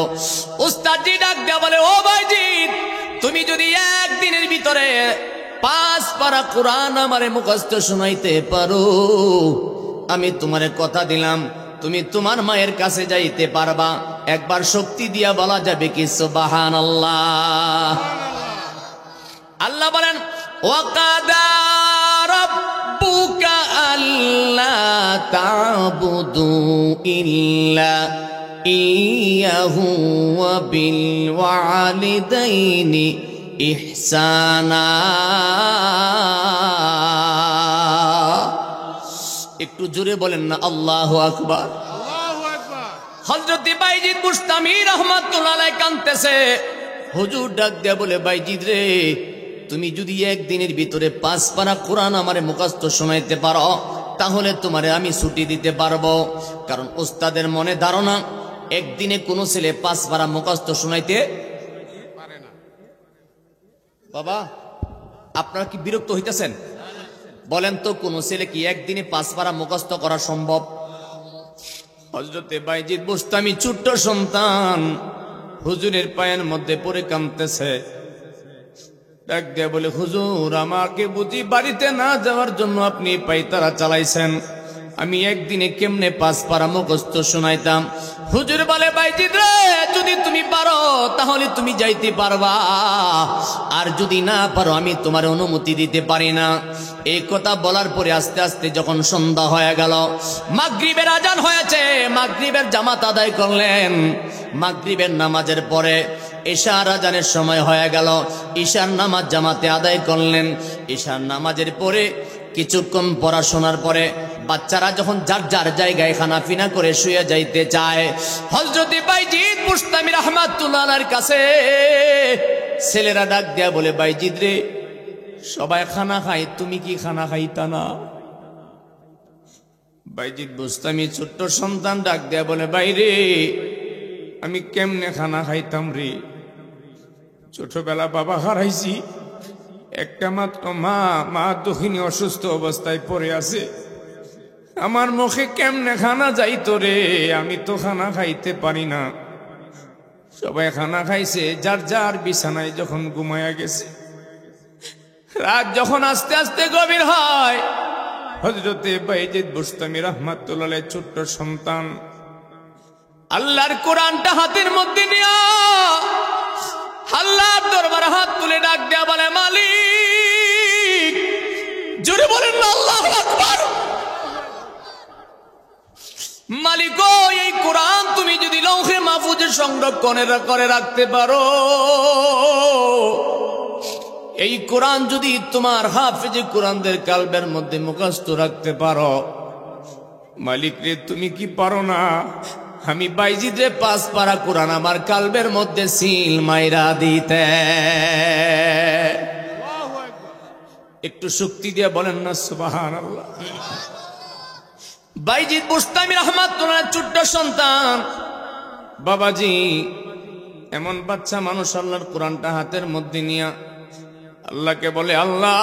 উস্তাদজি ডাক দেয়া বলে, ও বাইজিদ তুমি যদি একদিনের ভিতরে 5 পারা কোরআন আমারে মুখস্থ শোনাইতে পারো, আমি তোমারে কথা দিলাম তুমি তোমার মায়ের কাছে যাইতে পারবা। একবার শক্তি দিয়া বলা যাবে কি সুবহানাল্লাহ। আল্লাহ বলেন, ওয়াকাদা রাব্বুকা আল্লা তা'বুদু ইল্লা ইয়াহু ওয়া বিল ওয়ালিদাইনি ইহসানা। একটু জোরে বলেন না আল্লাহু আকবার। হযরত বাইজিদ বুস্তামি রাহমাতুল্লাহ আলাইহি কাঁদতেছে। হুজুর ডাক দেয়া বলে, বাইজিদ রে তুমি যদি একদিনের ভিতরে 5 পারা কোরআন আমারে মুখস্থ শোনাইতে পারো তাহলে তোমারে আমি ছুটি দিতে পারবো। কারণ উস্তাদের মনে ধারণা একদিনে কোনো ছেলে 5 পারা মুখস্থ শোনাইতে পারে না। বাবা আপনারা কি বিরক্ত হইতেছেন? বলেন তো কোন ছেলে কি একদিনে 5 পারা মুখস্থ করা সম্ভব? হযরতে বাইজিদ বুস্তামি ছোট্ট সন্তান হুজুরের পায়ের মধ্যে পড়ে কাঁদতেছে। ডাক দিয়ে বলে, হুজুর আমাকে বুঝি বাড়িতে না যাওয়ার জন্য আপনি পায়তারা চালাইছেন, আমি একদিনে কেমনে 5 পারা মুখস্থ শোনাইতাম। হুজুর বলে, বাইজিদ রে যদি তুমি পারো তাহলে তুমি যাইতে পারবা, আর যদি না পারো আমি তোমার অনুমতি দিতে পারি না। এই কথা বলার পরে আস্তে আস্তে যখন সন্ধ্যা হয়ে গেল, মাগরিবের আজান হয়েছে, মাগরিবের জামাত আদায় করলেন। মাগরিবের নামাজের পরে ঈশার আজানের সময় হয়ে গেল, ঈশার নামাজ জামাতে আদায় করলেন। ঈশার নামাজের পরে কিছুক্ষণ পড়াশোনার পরে বাচ্চারা যখন যার যার জায়গায় খানাপিনা করে শুয়ে যাইতে চায়, হযরত বাইজিদ বুস্তামি রাহমাতুল্লাহ আলাইহির কাছে ছেলেরা ডাক দেয়া বলে, বাইজিদ রে সবাই খানা খায়, তুমি কি খানা খাইতা না? বাইজিদ বুস্তামি ছোট্ট সন্তান ডাক দেয়া বলে, বাইরে আমি কেমনে খানা খাইতাম রে, ছোটবেলা বাবা হারাইছি, একটা মাত্র মা দক্ষিণী অসুস্থ অবস্থায় পড়ে আছে, আমার মুখে কেমনে খানা যাইতো রে, আমি তো খানা খাইতে পারি না। সবাই খানা খাইছে, যার যার বিছানায় যখন ঘুমায়া গেছে, রাত যখন আস্তে আস্তে গভীর হয়, হযরতে বাইজিদ বুস্তামি রাহমাতুল্লাহ আলাইহি ছোট্ট সন্তান আল্লাহর কোরআনটা হাতের মধ্যে নিয়া আল্লাহর দরবারে হাত তুলে ডাক দেয়া বলে, মালিক। জোরে বলেন না আল্লাহু আকবার। মালিক গো, এই কোরআন তুমি যদি লৌহে মাহফুজে সংরক্ষণ করে রাখতে পারো, এই কোরআন যদি তোমার হাফেজে কোরআনদের কালবের মধ্যে মুখস্থ রাখতে পারো, মালিক রে তুমি কি পারো না আমি বাইজিদ রে 5 পারা কোরআন আমার কালবের মধ্যে সিল মাইরা দিতে? একটু শক্তি দিয়ে বলেন না সুবহানাল্লাহ। বাইজিদ বুস্তামি রাহমাতুল্লাহ ছোট্ট সন্তান, বাবাজি এমন বাচ্চা মানুষ আল্লাহর কোরআনটা হাতের মধ্যে নিয়া আল্লাহকে বলে, আল্লাহ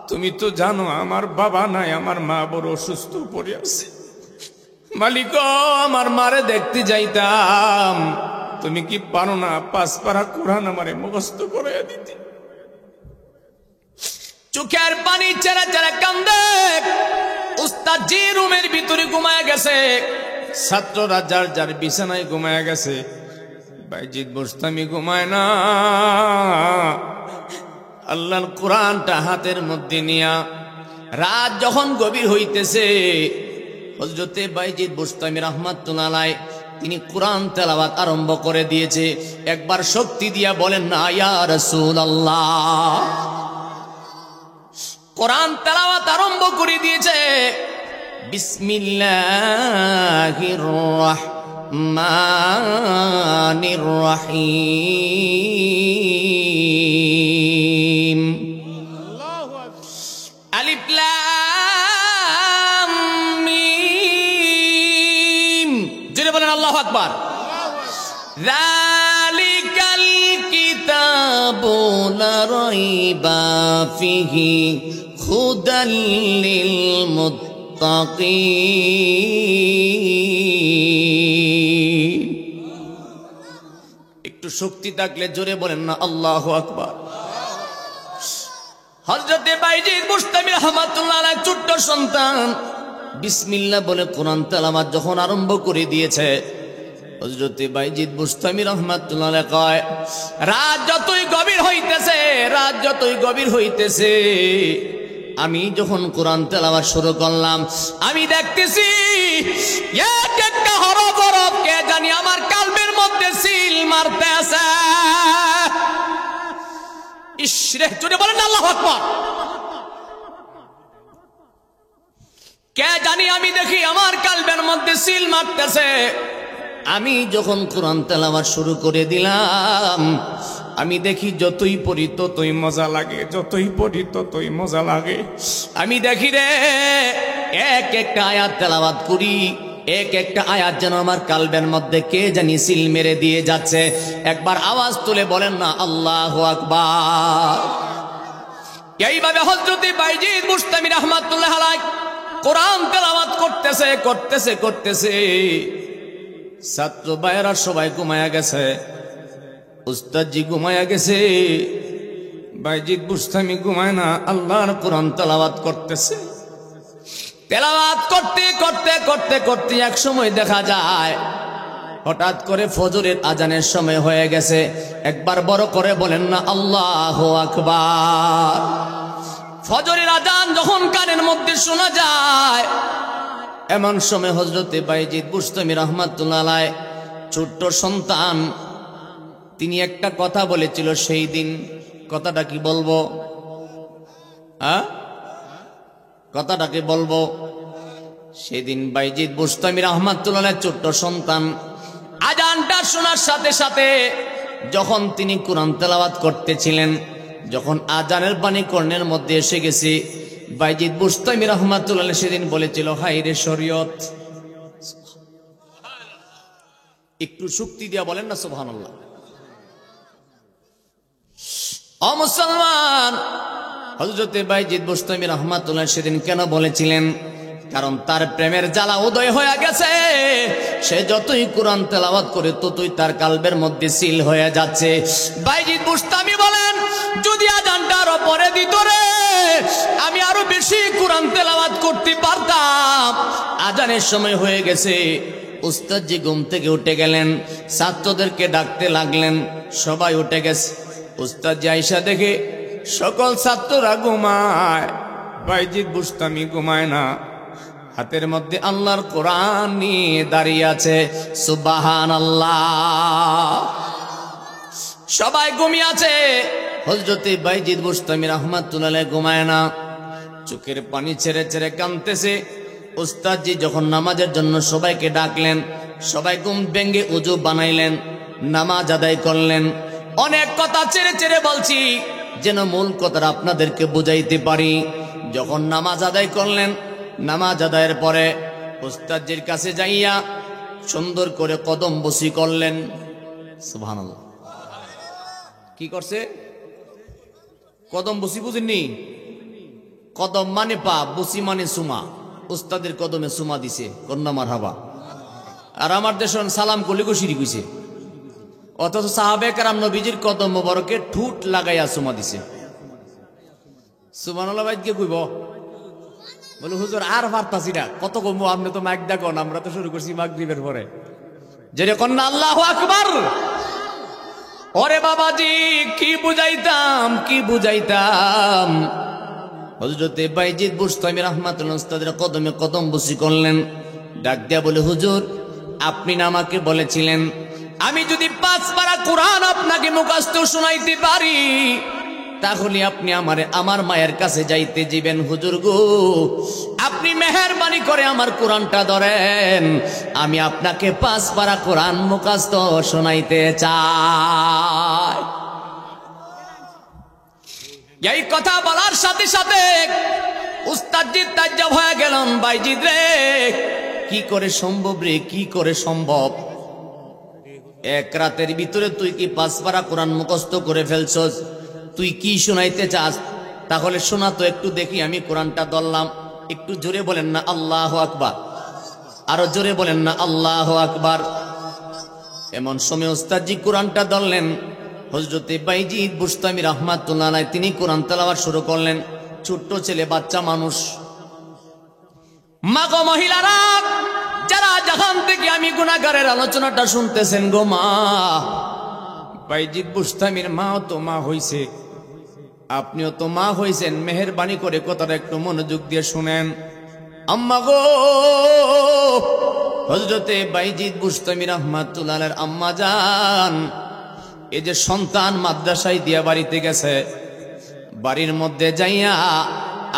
তুমি তো জানো আমার বাবা নাই, আমার মা বড় অসুস্থ পড়ে আছে, মালিক আমার মারে দেখতে যাইতাম, তুমি কি পারো না 5 পারা কোরআন আমারে মুখস্থ করে দিতে? চোখের পানি চেরা চেরা কান্দে। উস্তাদ জি রুমের ভিতরে ঘুমায় গেছে, ছাত্ররা যার যার বিছানায় ঘুমায় গেছে, বাইজিদ বুস্তামি ঘুমায় না। আল্লাহর কোরআনটা হাতের মধ্যে নিয়া রাত যখন গভীর হইতেছে, হযরতে বাইজিদ বুস্তামি রাহমাতুল্লাহ আলাইহি তিনি কোরআন তেলাওয়াত আরম্ভ করে দিয়েছে। একবার শক্তি দিয়া বলেন না ইয়া রাসূলুল্লাহ। কোরআন তেলাওয়াত আরম্ভ করে দিয়েছে। বিসমিল্লাহির রাহমানির রহিম। আল্লাহু আকবার। আলিফ লাম মিম। জোরে বলেন আল্লাহু আকবার। যালিকাল কিতাব লা রাইবা ফিহি হুদাল লিল মুত্তাকিন। একটু শক্তি থাকলে জোরে বলেন না আল্লাহু আকবার। হযরতে বাইজিদ বুস্তামি রাহমাতুল্লাহ আলাইহি ছোট্ট সন্তান বিসমিল্লাহ বলে কোরআন তেলাওয়াত যখন আরম্ভ করে দিয়েছে, হযরতে বাইজিদ বুস্তামি রাহমাতুল্লাহ আলাইহি কয়, রাত যতই গভীর হইতেছে আমি যখন কোরআন তেলাওয়াত শুরু করলাম, আমি দেখতেছি এক একটা হরফ কে জানি আমার কলবের মধ্যে সিল মারতেছে। ইশরে জোরে বলেন আল্লাহু আকবার। কে জানি আমি দেখি আমার কলবের মধ্যে সিল মারতেছে। আমি যখন কোরআন তেলাওয়াত শুরু করে দিলাম, আমি দেখি যতই পড়ি ততই মজা লাগে, আমি দেখি রে এক একটা আয়াত তেলাওয়াত করি, এক একটা আয়াত যেন আমার কলবের মধ্যে কে জানি সিল মেরে দিয়ে যাচ্ছে। একবার আওয়াজ তুলে বলেন না আল্লাহু আকবার। এইভাবে হযরত বাইজিদ বুস্তামি রাহমাতুল্লাহ আলাইহি কোরআন তেলাওয়াত করতেছে। ছাত্র ভাইরা সবাই ঘুমায়া গেছে, উস্তাদজি ঘুমায়া গেছে, বাইজিদ বুস্তামি ঘুমায় না, আল্লাহর কোরআন তেলাওয়াত করতেছে। তেলাওয়াত করতে এক সময় দেখা যায় হঠাৎ করে ফজরের আজানের সময় হয়ে গেছে। একবার বড় করে বলেন না আল্লাহু আকবার। ফজরের আজান যখন কানের মধ্যে শোনা যায়, এমন সময় হযরতে বাইজিদ বুস্তামি রাহমাতুল্লাহ আলাইহি ছোট্ট সন্তান, তিনি একটা কথা বলেছিল সেই দিন। কথাটা কি বলবো? কথাটা কি বলবো? সেদিন বাইজিদ বুস্তামি রাহমাতুল্লাহ আলাইহি ছোট্ট সন্তান আজানটা শোনার সাথে সাথে যখন তিনি কোরআন তেলাওয়াত করতেছিলেন, যখন আজানের বাণী কর্ণের মধ্যে এসে গেছে, বাইজিদ বুস্তামি রাহমাতুল্লাহ আলাইহি সেদিন বলেছিল, হায় রে শরীয়ত। একটু শক্তি দিয়া বলেন না সুবহানাল্লাহ। ও মুসলমান, হযরতে বাইজিদ বুস্তামি রাহমাতুল্লাহ সেদিন কেন বলেছিলেন? কারণ তার প্রেমের জ্বালা উদয় হয়ে গেছে। সে যতই কোরআন তেলাওয়াত করে ততই তার কলবের মধ্যে সিল হয়ে যাচ্ছে। বাইজিদ বুস্তামি বলেন, যদি আজানটা আরো পরে দিত রে, আমি আরো বেশি কোরআন তেলাওয়াত করতে পারতাম। আজানের সময় হয়ে গেছে। উস্তাদজি ঘুম থেকে উঠে গেলেন, ছাত্রদেরকে ডাকতে লাগলেন, সবাই উঠে গেছে। উস্তাদজি আয়েশা দেখে সকল ছাত্ররা ঘুমায়, বাইজিদ বুস্তামি ঘুমায় না, হাতের মধ্যে আল্লাহর কোরআন নিয়ে দাঁড়িয়ে আছে। সুবহানাল্লাহ। সবাই ঘুমিয়ে আছে, হযরতে বাইজিদ বুস্তামি রাহমাতুল্লাহ আলাইহি ঘুমায় না, চোখের পানি ছেড়ে ছেড়ে কাঁদতেছে। উস্তাদজি যখন নামাজের জন্য সবাইকে ডাকলেন, সবাই ঘুম ভেঙে ওযু বানাইলেন, নামাজ আদায় করলেন। অনেক কথা ছেড়ে ছেড়ে বলছি যেন মূল কথাটা আপনাদেরকে বুঝাইতে পারি। যখন নামাজ আদায় করলেন, নামাজ আদায়ের পরে উস্তাদজির কাছে যাইয়া সুন্দর করে কদম বসি করলেন। সুবহানাল্লাহ। কি করছে? কদম বসি বুঝেননি? কদম মানে পা, বসি মানে সুমা। উস্তাদের কদমে সুমা দিছে, কন্যা মারহাবা। আর আমার দেশ সালাম কলি কশিরি কইছে, অথচ সাহাবে কেরাম নবীজির কদম মোবারকে ঠুট লাগাইয়া সুমা দিছে। সুবহানাল্লাহ। বাইকে কইব বলে, হুজুর আর পারতাছি না, কত কমবো, আপনি তো মাইক ডাকন, আমরা তো শুরু করছি মাগরিবের পরে। যেটা কন্যা আল্লাহু আকবার। ওরে বাবাজি, কি বুঝাইতাম। হযরতে বাইজিদ বুস্তামি রাহমাতুল্লাহ উস্তাদের কদমে কদম বসি করলেন। ডাক দিয়া বলে, হুজুর আপনি না আমাকে বলেছিলেন আমি যদি 5 পারা কোরআন আপনাকে মুখস্থ শোনাইতে পারি তাহলে আপনি আমারে আমার মায়ের কাছে যাইতে দিবেন। হুজুর গো, আপনি মেহেরবানি করে আমার কোরআনটা ধরেন, আমি আপনাকে 5 পারা কোরআন মুখস্থ শোনাইতে চাই। এই কথা বলার সাথে সাথে উস্তাদজি তাজ্জব হয়ে গেলেন। বাইজিদ রে, কি করে সম্ভব রে, কি করে সম্ভব? এক রাতের ভিতরে তুই কি 5 পারা কোরআন মুখস্থ করে ফেলছস? তুই কি শোনাইতে চাস? তাহলে শোনা তো একটু দেখি। আমি কোরআনটা ধরলাম, একটু জোরে বলেন না আল্লাহু আকবার, আরো জোরে বলেন না আল্লাহু আকবার। এমন সময় উস্তাদজি কোরআনটা ধরলেন। হযরতে বাইজিদ বুস্তামি রাহমাতুল্লাহ আলাইহি তিনি কোরআন তেলাওয়াত শুরু করলেন। ছোট্ট ছেলে, বাচ্চা মানুষ। মা গো মহিলারা, যারা জাহান থেকে আমি গুনাহগারের আলোচনাটা শুনতেছেন গো মা, বাইজিদ বুস্তামির মাও তো মা হইছে, আপনিও তো মা হইছেন। মেহেরবানি করে কথাটা একটু মনোযোগ দিয়ে শুনেন। আম্মা গো, হযরতে বাইজিদ বুস্তামি রাহমাতুল্লাহ আলাইহির আম্মা জান, এই যে সন্তান মাদ্রাসায় দিয়া বাড়িতে গেছে, বাড়ির মধ্যে যাইয়া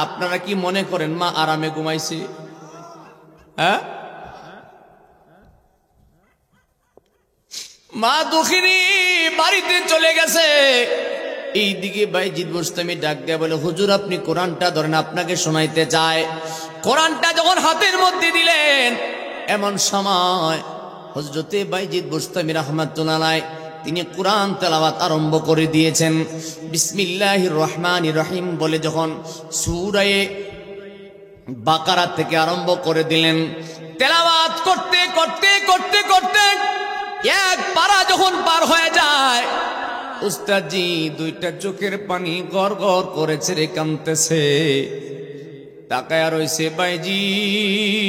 আপনারা কি মনে করেন মা আরামে ঘুমাইছে? হ্যাঁ, মা দুঃখিনী বাড়িতে চলে গেছে। এইদিকে বাইজিদ বুস্তামি ডাক দেয়া বলে, হুজুর আপনি কোরআনটা ধরেন, আপনাকে শোনাইতে চায়। কোরআনটা যখন হাতের মধ্যে দিলেন, এমন সময় হযরতে বাইজিদ বুস্তামি রাহমাতুল্লাহ আলাইহি তিনি কোরআন তেলাওয়াত আরম্ভ করে দিয়েছেন। বিসমিল্লাহির রহমানির রহিম বলে যখন সূরা বাকারা থেকে আরম্ভ করে দিলেন, তেলাওয়াত করতে করতে করতে করতে এক পারা যখন পার হয়ে যায়, উস্তাদজি দুইটা চোখের পানি গড় গড় করে ছেড়ে কাঁদতেছে। তাকায়া রইছে বাইজিদ।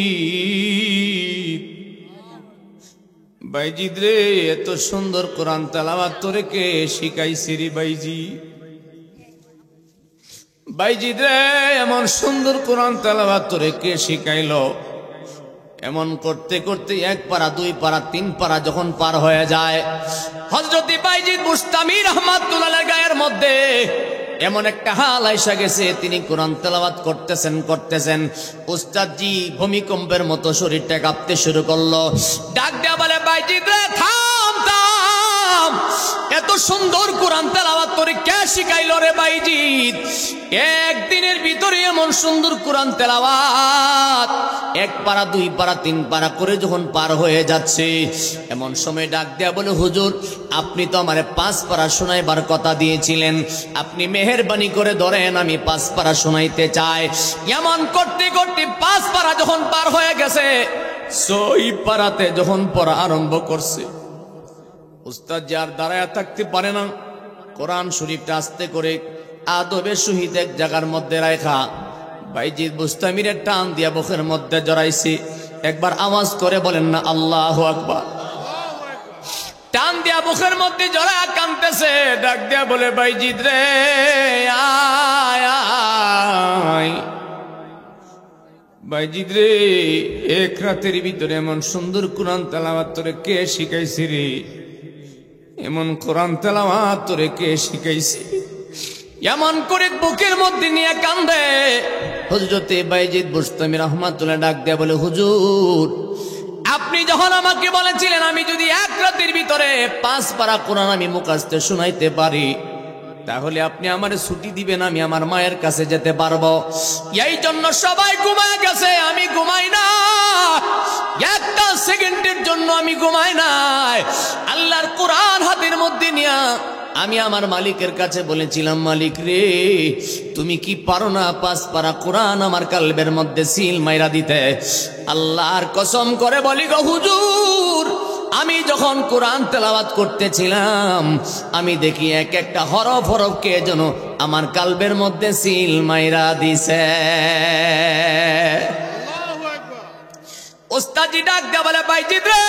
বাইজিদ রে, এত সুন্দর কোরআন তেলাওয়াত তোরে কে শিখাইছে রে বাইজিদ? বাইজিদ রে, এমন সুন্দর কোরআন তেলাওয়াত তোরে কে শিখাইলো? এমন করতে করতে এক পারা, দুই পারা, তিন পারা যখন পার হয়ে যায়, হযরতে বাইজিদ বুস্তামি রাহমাতুল্লাহ আলাইহির গায়ের মধ্যে এমন একটা হাল আইসা গেছে, তিনি কোরআন তেলাওয়াত করতেছেন। উস্তাদজি ভূমিকম্পের মতো শরীরটা কাঁপতে শুরু করলো। ডাক দেয়া বলে, বাইজিদ রে থাম থাম, এত সুন্দর কোরআন তেলাওয়াত তোরে কে শিখাইলো রে বাইজিদ? একদিনের ভিতরে এমন সুন্দর কোরআন তেলাওয়াত এক পারা, দুই পারা, তিন পারা করে যখন পার হয়ে যাচ্ছে, এমন সময় ডাক দেয়া বলে, হুজুর আপনি তো আমারে 5 পারা শোনাইবার কথা দিয়েছিলেন, আপনি মেহেরবানি করে ধরেন, আমি 5 পারা শোনাইতে চাই। এমন করতে করতে 5 পারা যখন পার হয়ে গেছে, 6 পারাতে যখন পড়া আরম্ভ করছে, উস্তাদ যার দাঁড়ায় থাকতে পারে না, কোরআন শরীফটা আস্তে করে আদবের সহিত এক জায়গার মধ্যে রাখা বাইজিদ বুস্তামির টান দিয়া বুকের মধ্যে জড়াইছে। একবার আওয়াজ করে বলেন না আল্লাহু আকবার। টান দিয়া বুকের মধ্যে জড়ায় কাঁদতেছে। ডাক দিয়া বলে, বাইজিদ রে আয় আয়, বাইজিদ রে এক রাতের ভিতরে এমন সুন্দর কোরআন তেলাওয়াত তোরে কে শিখাইছে রে? এমন কোরআন তেলাওয়াত তোরে কে শিখাইছে? এমন করে বুকের মধ্যে নিয়ে কান্দে। হযরতে বাইজিদ বুস্তামি রাহমাতুল্লাহ ডাক দেয়া বলে, হুজুর আপনি যখন আমাকে বলেছিলেন আমি যদি এক রাতের ভিতরে 5 পারা কোরআন আমি মুখস্থ শোনাইতে পারি, তাহলে আপনি আমারে ছুটি দিবেন, আমি আমার মায়ের কাছে যেতে পারবো। এই জন্য সবাই ঘুমায় গেছে, আমি ঘুমাই না, একটা সেকেন্ডের জন্য আমি ঘুমাই নাই। আল্লাহর কোরআন হাতের মধ্যে নিয়া আমি আমার মালিকের কাছে বলেছিলাম, মালিক রে তুমি কি পারো না 5 পারা কোরআন আমার কালবের মধ্যে সিল মাইরা দিতে? আল্লাহর কসম করে বলি গো হুজুর, আমি যখন কোরআন তেলাওয়াত করতেছিলাম, আমি দেখি এক একটা হরফ হরফ কে যেন আমার কালবের মধ্যে সিল মাইরা দিছে। ওস্তাদজি ডাক দেয়া বলে, বাইজিদ রে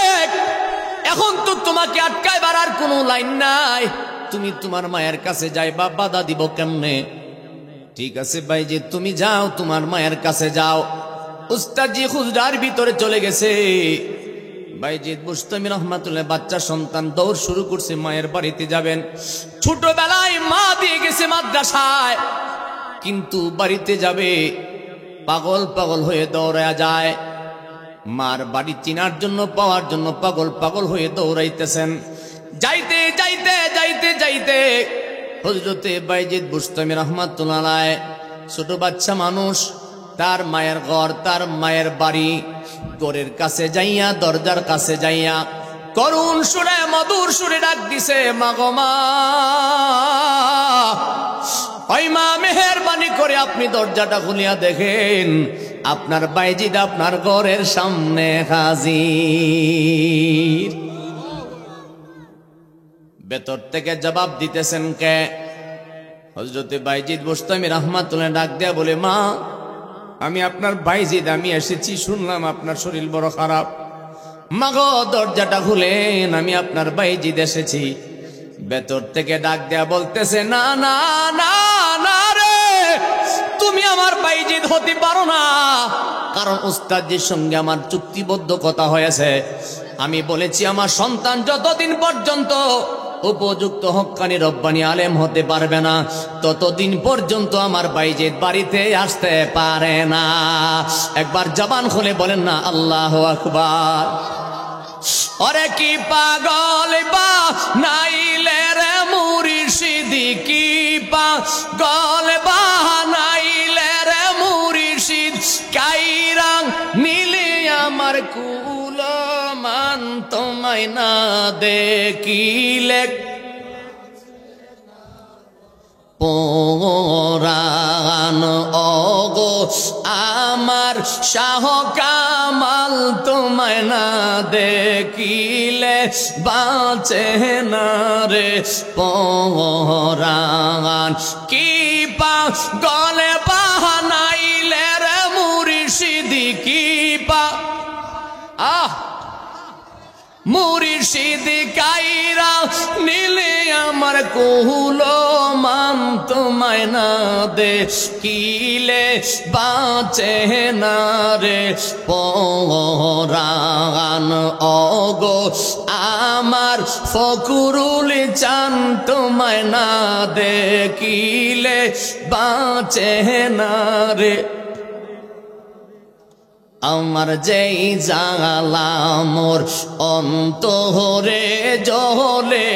এখন তো তোমাকে আটকাইবার আর কোনো লাইন নাই, তুমি তোমার মায়ের কাছে যাইবা, বাধা দিব কেমনে? ঠিক আছে বাইজিদ তুমি যাও, তোমার মায়ের কাছে যাও। উস্তাদজি হুজরার ভিতরে চলে গেছে। বাইজিদ বুস্তামি রাহমাতুল্লাহ বাচ্চা সন্তান দৌড় শুরু করছে, মায়ের বাড়িতে যাবেন। ছোটবেলায় মা দিয়ে গেছে মাদ্রাসায়, কিন্তু বাড়িতে যাবে পাগল পাগল হয়ে দৌড়ায়া যায়। মার বাড়ি চিনার জন্য, পাওয়ার জন্য পাগল পাগল হয়ে দৌড়াইতেছেন। যাইতে যাইতে যাইতে যাইতে হযরতে বাইজিদ বুস্তামি রাহমাতুল্লাহ আলাইহি ছোট বাচ্চা মানুষ, তার মায়ের ঘর, তার মায়ের বাড়ি, ঘরের কাছে যাইয়া, দরজার কাছে যাইয়া করুণ সুরে, মধুর সুরে ডাক দিছে, মা গো মা ওই মা মেহেরবানি করে আপনি দরজাটা খুলিয়া দেখেন আপনার বাইজিদ আপনার ঘরের সামনে হাজির। ভেতর থেকে জবাব দিতেছেন কে? হযরতে বাইজিদ বুস্তামি রাহমাতুল্লাহ ডাক দেয়া বলে, মা আমি আপনার বাইজিদ, আমি এসেছি, শুনলাম আপনার শরীর বড় খারাপ। মা গো দরজাটা খুলেন, আমি আপনার বাইজিদ এসেছি। ভেতর থেকে ডাক দেয়া বলতেছে, না না না না রে, তুমি আমার বাইজিদ হতে পারো না, কারণ উস্তাদের সঙ্গে আমার চুক্তিবদ্ধ কথা হয়েছে। আমি বলেছি আমার সন্তান যতদিন পর্যন্ত উপযুক্ত হক্কানি রব্বানি আলেম হতে পারবে না, ততদিন পর্যন্ত আমার বাইজিদ বাড়িতে আসতে পারে না। একবার জবান খুলে বলেন না আল্লাহু আকবার। ওরে কি পাগল বা নাইলে রে মুর্শিদি, কি পাগল বা নাইলে রে মুর্শিদ, কাইরাং নীলে আমার কুল মান তোমায় না দেখিলে পরাণ ওগো আমার শাহ কামাল, তোমায় না দেখিলে বাঁচে না রে পরাণ। কি পাগলে বাহানাইলে রে মুর্শিদি, কি মুর্শিদি কাইরা নীলে আমার কুল মান তোমায় না দেখিলে বাঁচে না রে পরাণ ওগো আমার ফকুরুল চান, তোমায় না দেখিলে বাঁচে না রে। আমার যেই জালা মোর অন্তরে জ্বলে,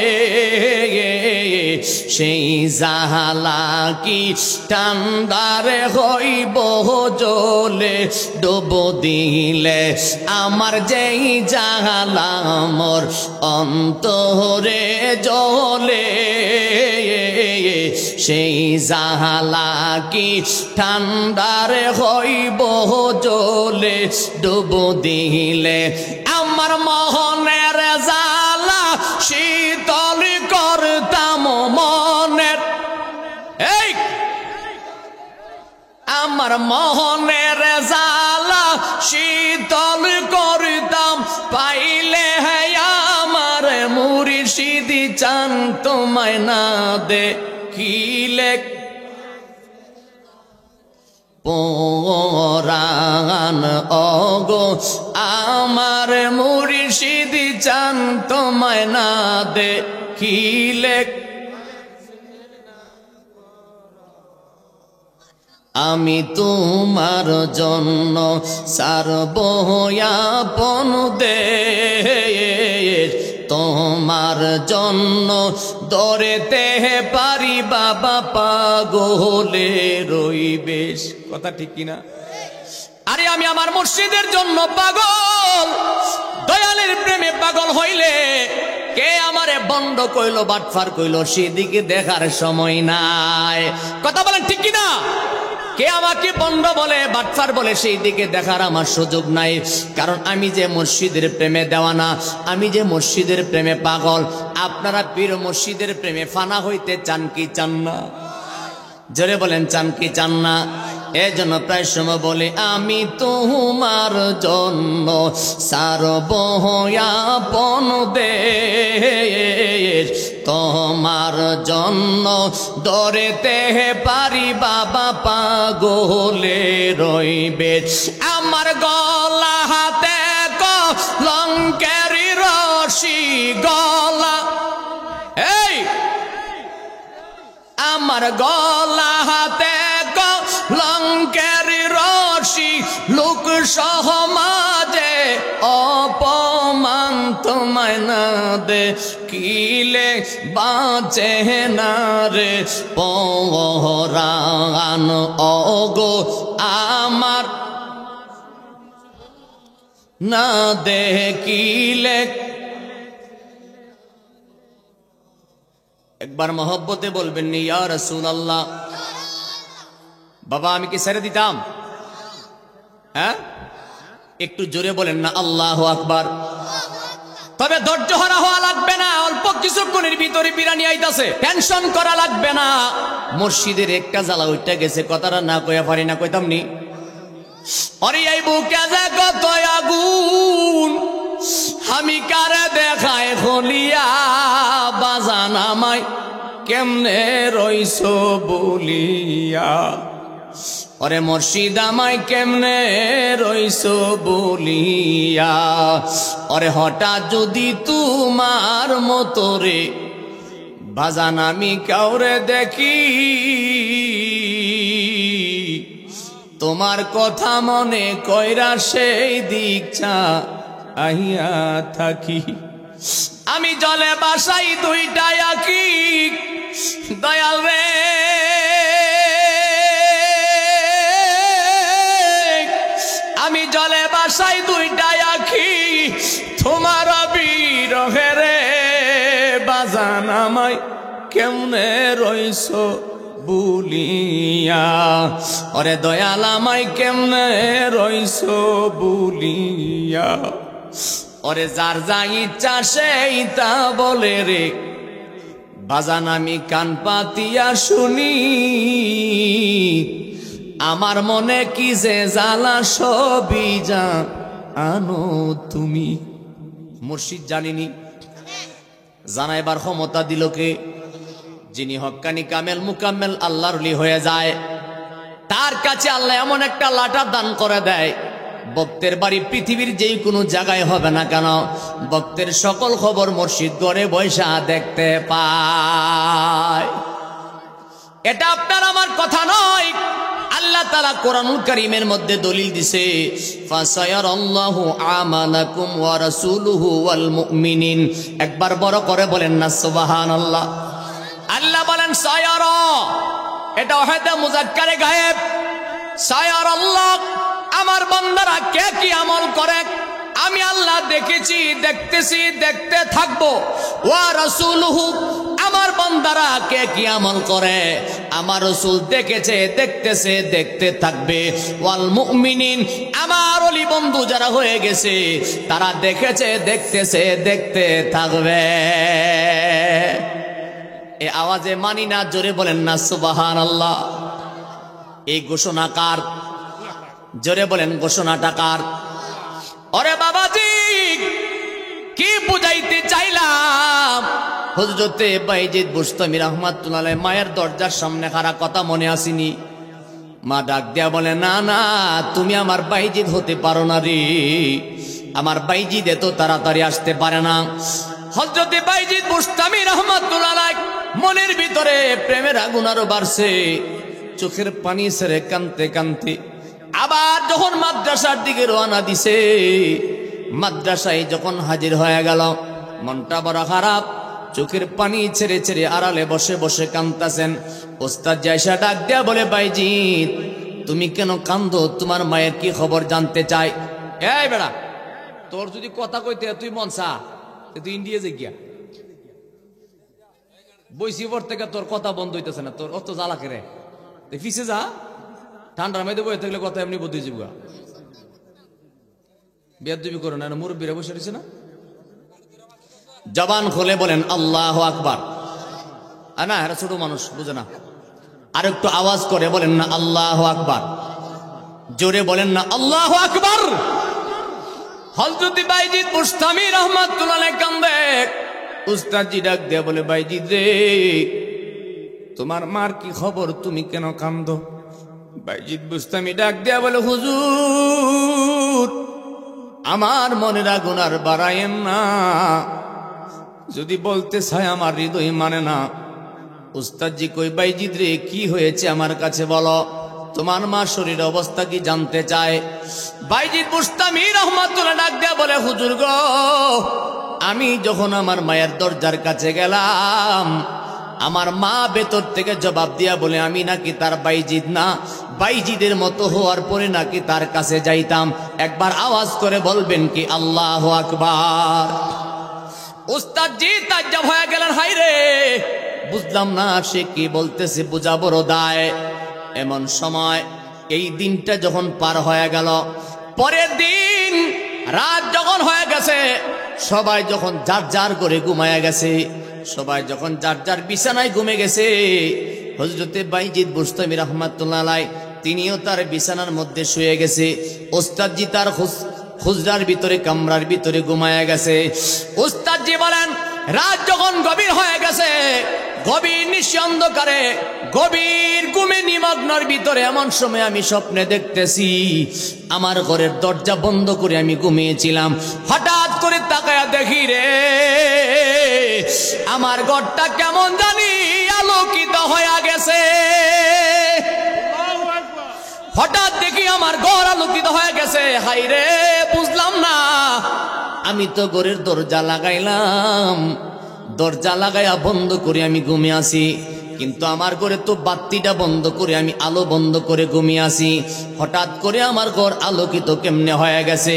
সেই জালা কি ঠান্ডারে হইব জলে ডুব দিলে। আমার যেই জালা মোর অন্তরে জ্বলে, সেই জালা কি ঠান্ডারে হইব জলে ডুব দিলে। আমার মোহনের জালা শীতল করতাম মনের, এই আমার মোহনের জালা শীতল করতাম, পাইলে আমার মুর্শিদি চান, তোমায় না দেখিলে পরাণ ওগো আমার মুর্শিদি চান, তোমায় না দেখিলে। আমি তোমার জন্য সারব আপন দেশ, তোমার জন্য দরেতে পারি বাবা পাগলে রইবেশ। কথা ঠিক কিনা? আরে আমি আমার মুর্শিদের জন্য পাগল, দয়ালের প্রেমে পাগল হইলে কে আমারে বন্ধ কইল বাটফার কইল সেদিকে দেখার সময় নাই। কথা বলেন ঠিক কিনা? কে আমাকে বন্ধ বলে বাটফার বলে সেই দিকে দেখার আমার সুযোগ নাই, কারণ আমি যে মুর্শিদের প্রেমে দেওয়ানা, আমি যে মুর্শিদের প্রেমে পাগল। আপনারা পীর মুর্শিদের প্রেমে ফানা হইতে চান কি চান না? জোরে বলেন চান কি চান না? এজন্য প্রায় সময় বলে আমি তোমার জন্য সারব আপন দেশ, তোমার জন্য দরেতে পারি বাবা পাগলে রইবে। আমার গলা হাতে কলঙ্কের রশি গলা, এই আমার গলা হাতে কলঙ্কের রশি, লোক সমাজে অপমান, তোমায় না দেখিলে বাঁচে না রে পরাণ ওগো আমার না দেখিলে একবার মহব্বতে বলবেন নি ইয়া রাসূলুল্লাহ। বাবা আমি কি ছেড়ে দিতাম? হ্যাঁ, একটু জোরে বলেন না আল্লাহু আকবার। তবে ধৈর্য হারা হওয়া লাগবে না, অল্প কিছুক্ষণের ভিতরে বিরানি আইতাছে, টেনশন করা লাগবে না। মসজিদের একটা জ্বালা উঠে গেছে, কথাটা না কইয়া পারি না, কইতাম নি অরে এই বুকে যে কত আগুন, আমি কারে দেখায় হলিয়া বাজান আমায় কেমনে রইছো বলিয়া, ওরে মুর্শিদ আমায় কেমনে রইছো বলিয়া, ওরে হঠাৎ যদি তোমার মতো রে বাজান আমি কাউরে দেখি, তোমার কথা মনে কইরা সেই দিকটা আহিয়া থাকি, আমি জলে বাসাই দুইটা আঁকি দয়াল রে, আমি জলে বাসাই দুইটা আঁকি তোমার বিরহে রে বাজান আমায় কেমনে রইছো বুলিয়া, ওরে দয়াল আমায় কেমনে রইছো বুলিয়া, ওরে যার যা ইচ্ছা সেই তা বলে রে বাজান আমি কান পাতিয়া শুনি, আমার মনে কি যে জ্বালা সবই জানো তুমি। মুর্শিদ জানিনি, জানাইবার ক্ষমতা দিল কে? যিনি হক্কানি কামেল মুকাম্মেল আল্লাহর ওলি হয়ে যায়, তার কাছে আল্লাহ এমন একটা লাটা দান করে দেয়, ভক্তের বাড়ি পৃথিবীর যেই কোনো জায়গায় হবে না কেন, ভক্তের সকল খবর মুর্শিদ ঘরে বৈশা দেখতে পায়। এটা আপনার আমার কথা নয়, আল্লাহ তাআলা কোরআনুল কারীমের মধ্যে দলিল দিছে, ফাসায়ারাল্লাহু আমালাকুম ওয়া রাসূলুহু ওয়াল মুমিনিন। একবার বড় করে বলেন না সুবহানাল্লাহ। আল্লাহ বলেন সায়ারা, এটা হয়তো মুযাক্কারে গায়েব। সায়ারাল্লাহ, আমার বান্দারা কে কি আমল করে আমি আল্লাহ দেখেছি, দেখতেছি, দেখতে থাকবো। ওয়া রাসূলুহু, আমার বান্দারা কে কি আমল করে আমার রাসূল দেখেছে, দেখতেছে, দেখতে থাকবে। ওয়াল মুমিনিন, আমার ওলি বন্ধু যারা হয়ে গেছে তারা দেখেছে, দেখতেছে, দেখতে থাকবে। এই আওয়াজে মানি না, জোরে বলেন না সুবহানাল্লাহ। এই ঘোষণা কার? জোরে বলেন ঘোষণাটা কার? ওরে বাবাজি কি বুঝাইতে চাইলাম, হযরতে বাইজিদ বুস্তামি রাহমাতুল্লাহ আলাইহি মায়ের দরজার সামনে খাড়া, কথা মনে আসেনি? মা ডাক দিয়া বলে না না, তুমি আমার বাইজিদ হতে পারো না রে, আমার বাইজিদ এত তাড়াতাড়ি আসতে পারে না। হযরতে বাইজিদ বুস্তামি রাহমাতুল্লাহ আলাইহি মনের ভিতরে প্রেমের আগুন আরো বাড়ছে, চোখের পানি ছেড়ে কাঁদতে কাঁদতে আবার যখন মাদ্রাসার দিকে রওনা দিছে, মাদ্রাসায় যখন হাজির হয়ে গেল, মনটা বড় খারাপ, চোখের পানি ছেড়ে ছেড়ে আড়ালে বসে বসে কাঁদতেছেন। ওস্তাদ জায়সা ডাক দেয়া বলে, বাইজিদ তুমি কেন কান্দো, তোমার মায়ের কি খবর জানতে চাই। এই বেড়া, তোর যদি কথা কইতে তুই মনসা, তুই ইন্ডিয়া যে গিয়া বইসি পর থেকে তোর কথা বন্ধ হইতেছে না, তোর অত জ্বালা কেরে, ফিসে যা, ঠান্ডার মধ্যে বয়ে থাকলে কথা এমনি বদলে যাবো। বেয়াদবি করো না, মুরব্বীরা বসে রয়েছে না। জবান খুলে বলেন আল্লাহু আকবার। না এরা ছোট মানুষ বুঝে না, আর একটু আওয়াজ করে বলেন না আল্লাহু আকবার, জোরে বলেন না আল্লাহু আকবার। হযরত বাইজিদ বুস্তামি রাহমাতুল্লাহ আলাইহি কান্দে, উস্তাদজি ডাক দিয়ে বলে, বাইজিদ রে তোমার মার কি খবর, তুমি কেন কান্দো? বাইজিদ বুস্তামি ডাক দিয়া বলে, হুজুর আমার মনের আগুন আর বাড়ায়েন না, যদি বলতে চাই আমার হৃদয় মানে না। উস্তাদজি কই, বাইজিদ রে কি হয়েছে আমার কাছে বলো, তোমার মা শরীর অবস্থা কি জানতে চায়। বাইজিদ বুস্তামি রাহমাতুল্লাহ ডাক দিয়া বলে, হুজুর গো আমি যখন আমার মায়ের দরজার কাছে গেলাম, আমার মা ভেতর থেকে জবাব দিয়া বলে, আমি নাকি তার বাইজিদ না, বাইজিদের মতো হওয়ার পরে নাকি তার কাছে যাইতাম। একবার আওয়াজ করে বলবেন কি আল্লাহু আকবার। উস্তাদজি তাজ্জব হয়ে গেলেন, হাই রে বুঝলাম না সে কি বলতেছে, বোঝা বড় দায়। এমন সময় এই দিনটা যখন পার হয়ে গেল, পরের দিন রাত যখন হয়ে গেছে, সবাই যখন যার যার করে ঘুমায়া গেছে, সবাই যখন যার যার বিছানায় ঘুমে গেছে, হযরতে বাইজিদ বুস্তামি রাহমাতুল্লাহ আলাইহি তিনিও তার বিছানার মধ্যে শুয়ে গেছে। ওস্তাদজি তার হুজরার ভিতরে, কামরার ভিতরে ঘুমায়া গেছে। ওস্তাদজি বলেন, রাত যখন গভীর হয়ে গেছে, গভীর নিঃসন্দেহে গভীর ঘুমে নিমগ্নর ভিতরে এমন সময় আমি স্বপ্নে দেখতেছি আমার ঘরের দরজা বন্ধ করে আমি ঘুমিয়েছিলাম। হঠাৎ করে তাকায়া দেখি রে, আমার ঘরটা কেমন জানি আলোকিত হয়ে গেছে। হঠাৎ দেখি আমার ঘর আলোকিত হয়ে গেছে। হাই রে, বুঝলাম না, আমি তো ঘরের দরজা লাগাইলাম, দরজা লাগাইয়া বন্ধ করে আমি ঘুমিয়ে আসি, কিন্তু আমার ঘরে তো বাতিটা বন্ধ করে আমি আলো বন্ধ করে ঘুমিয়ে আসি। হঠাৎ করে আমার ঘর আলোকিত কেমনে হয়ে গেছে?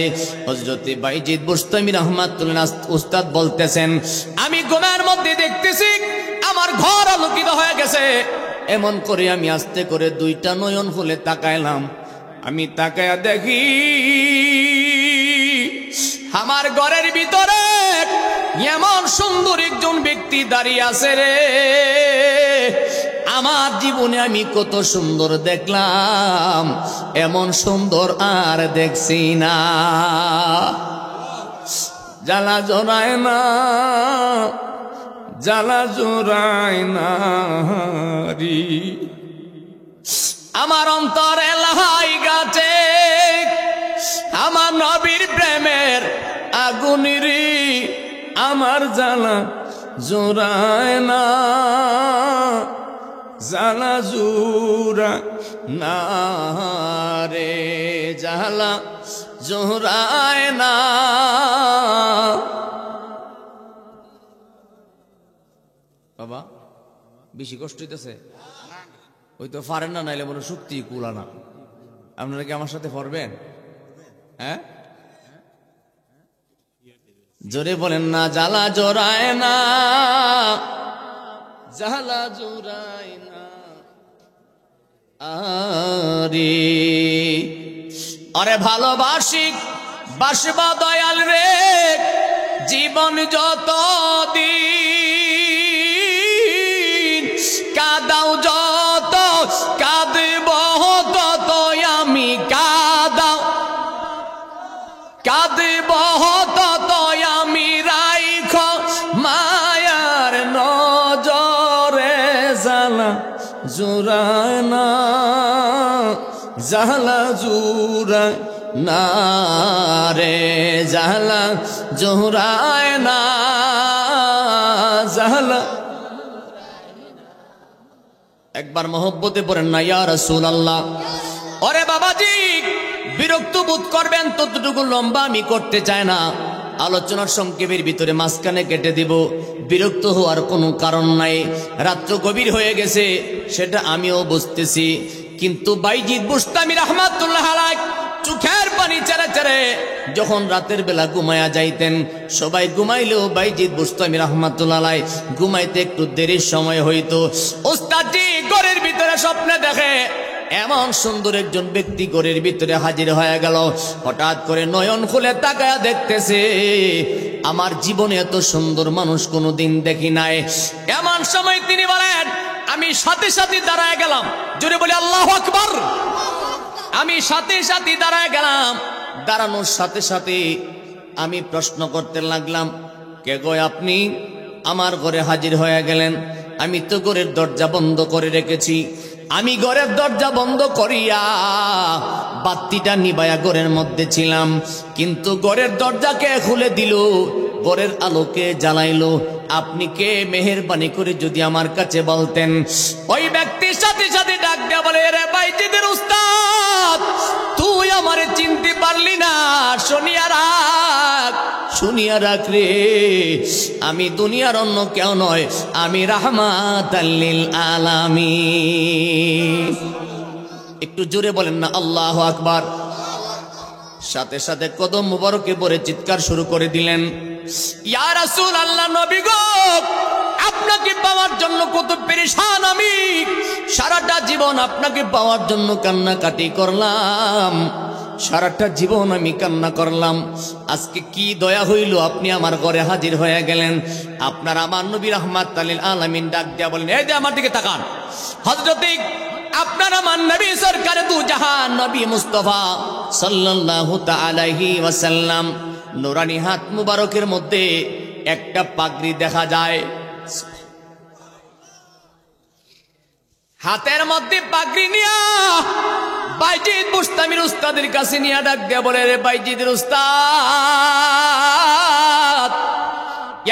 হযরতে বাইজিদ বুস্তামি রাহমাতুল্লাহ উস্তাদ বলতেছেন, আমি ঘুমের মধ্যে দেখতেছি আমার ঘর আলোকিত হয়ে গেছে। এমন করে আমি আস্তে করে দুইটা নয়ন খুলে তাকাইলাম। আমি তাকায়া দেখি আমার ঘরের ভিতরে এমন সুন্দর একজন ব্যক্তি দাঁড়িয়ে আছে রে। আমার জীবনে আমি কত সুন্দর দেখলাম, এমন সুন্দর আর দেখছি না। জ্বালা জোড়ায় না, জ্বালা জোড়ায় না রি, আমার অন্তর এলাহাই গাছে আমার নবীর প্রেমের আগুনেরি, আমার জ্বালা জোড়ায় না, জ্বালা জোড়া না রে, জ্বালা জোড়ায় না। বাবা বেশি কষ্ট হইতেছে? ওই তো পারেন না, নাইলে মনে শক্তি কুলা না। আপনারা কি আমার সাথে পড়বেন? হ্যাঁ, জোরে বলেন না, জ্বালা জোড়ায় না, জ্বালা জোড়ায় না আরে। আরে ভালোবাসি বাসবা দয়াল রে, জীবন যত দিন কাদাও যত, কাঁদব তত আমি, কাদাও কাঁদব তত আমি, রাইখ মায়ার নজরে, জ্বালা জোড়ায় না, জ্বালা জোড়ায় না রে, জ্বালা জোড়ায় না, জ্বালা। একবার মহব্বতে পড়েন না, ইয়া রাসূলুল্লাহ। ওরে বাবাজি, বিরক্ত বোধ করবেন ততটুকু লম্বা আমি করতে চাই না, আলোচনার সংক্ষেপের ভিতরে মাঝখানে কেটে দিব। বিরক্ত হওয়ার কোনো কারণ নাই, রাত্র গভীর হয়ে গেছে সেটা আমিও বুঝতেছি, কিন্তু বাইজিদ বুস্তামি রাহমাতুল্লাহ আলাইহি চোখের পানি ছেড়ে ছেড়ে যখন রাতের বেলা ঘুমায়া যাইতেন, সবাই ঘুমাইলেও বাইজিদ বুস্তামি রাহমাতুল্লাহ আলাইহি ঘুমাইতে একটু দেরির সময় হইতো। ওস্তাদজি ঘরের ভিতরে স্বপ্নে দেখে এমন সুন্দর একজন ব্যক্তি ঘরের ভিতরে হাজির হয়ে গেল। হঠাৎ করে নয়ন খুলে তাকায়া দেখতেছে, আমার জীবনে এত সুন্দর মানুষ কোনোদিন দেখি নাই। এমন সময় তিনি বলেন, আমি সাথে সাথে দাঁড়ায় গেলাম। জোরে বলি আল্লাহু আকবার। আমি সাথে সাথে দাঁড়ায় গেলাম। দাঁড়ানোর সাথে সাথে আমি প্রশ্ন করতে লাগলাম, কে গো আপনি আমার ঘরে হাজির হয়ে গেলেন? আমি তো ঘরের দরজা বন্ধ করে রেখেছি। আমি ঘরের দরজা বন্ধ করিয়া বাতিটা নিবায়া ঘরের মধ্যে ছিলাম, কিন্তু ঘরের দরজাকে খুলে দিল, ঘরের আলোকে জ্বালাইলো। আপনি কে? মেহেরবানি করে যদি আমার কাছে বলতেন। ওই ব্যক্তির সাথে সাথে ডাক দেয়া বলে, রে বাইজিদের উস্তাদ, তুই আমারে চিনতে পারলি না? শুনিয়া রাখ, শুনিয়া রাখ রে, আমি দুনিয়ার অন্য কেউ নয়, আমি রাহমাতাল লিল আলামিন। একটু জোরে বলেন না আল্লাহু আকবার। সাথে সাথে কদম মুবারকে পরে চিৎকার শুরু করে দিলেন, ইয়া রাসূলুল্লাহ, নবী গো আপনাকে পাওয়ার জন্য কত পেরেশান আমি, সারাটা জীবন আপনাকে পাওয়ার জন্য কান্নাকাটি করলাম, সারাটা জীবন আমি কান্না করলাম। আজকে কি দয়া হইল আপনি আমার ঘরে হাজির হয়ে গেলেন। আপনার আমার নবী রাহমাতুল লিল আলামিন ডাক দিয়া বলেন, এই যে আমার দিকে তাকান। হযরত আপনার আমার নবী সরকারে দু জাহান নবী মুস্তাফা সাল্লাল্লাহু তাআলা আলাইহি ওয়াসাল্লাম নুরানি হাত মুবারকের মধ্যে একটা পাগড়ি দেখা যায়। হাতের মধ্যে পাগড়ি নিয়া বাইজিদ বুস্তামির উস্তাদের কাছে নিয়ে ডাক দিয়া বলে, রে বাইজিদের উস্তাদ,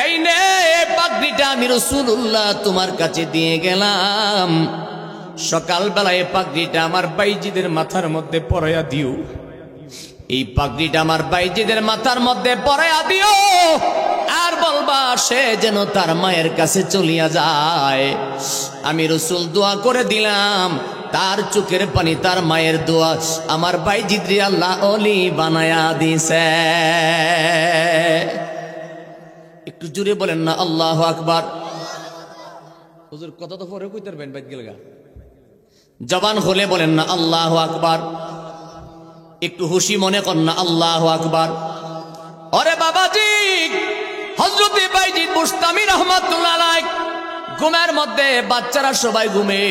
এই নে পাগড়িটা আমি রাসূলুল্লাহ তোমার কাছে দিয়ে গেলাম, সকালবেলায় পাগড়িটা আমার বাইজিদের মাথার মধ্যে পরাইয়া দিও। এই পাগড়িটা আমার বাইজিদের মাথার মধ্যে পরাইয়া দিও, আর বলবা সে যেন তার মায়ের কাছে চলিয়া যায়। আমি রাসূল দোয়া করে দিলাম, তার চোখের পানি তার মায়ের দোয়া আমার বাইজিদরে আল্লাহ ওলি বানায়া দিছে। একটু জোরে বলেন না আল্লাহু আকবার। হুজুর কথা তো পরে কইতে পারবেন, বাইত গেলগা জবান খুলে বলেন না আল্লাহু আকবার। একটু খুশি মনে কর না আল্লাহু আকবার। ওরে বাবাজি, হযরতে বাইজিদ বুস্তামি রাহমাতুল্লাহ আলাইহি ঘুমের মধ্যে, বাচ্চারা সবাই ঘুমে,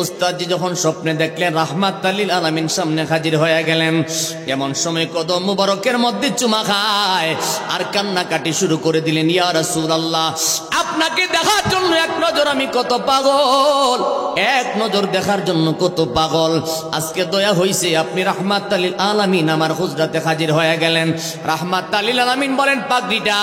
ওস্তাদজি যখন স্বপ্নে দেখলেন রাহমাতুল লিল আলামিন সামনে হাজির হয়ে গেলেন, এমন সময় কদম মুবারকের মধ্যে চুমা খায় আর কান্নাকাটি শুরু করে দিলেন, ইয়া রাসূলুল্লাহ, আপনাকে দেখার জন্য এক নজর আমি কত পাগল, এক নজর দেখার জন্য কত পাগল। আজকে দয়া হইছে আপনি রাহমাতুল লিল আলামিন আমার হুজরাতে হাজির হয়ে গেলেন। রাহমাতুল লিল আলামিন বলেন, পাগড়িটা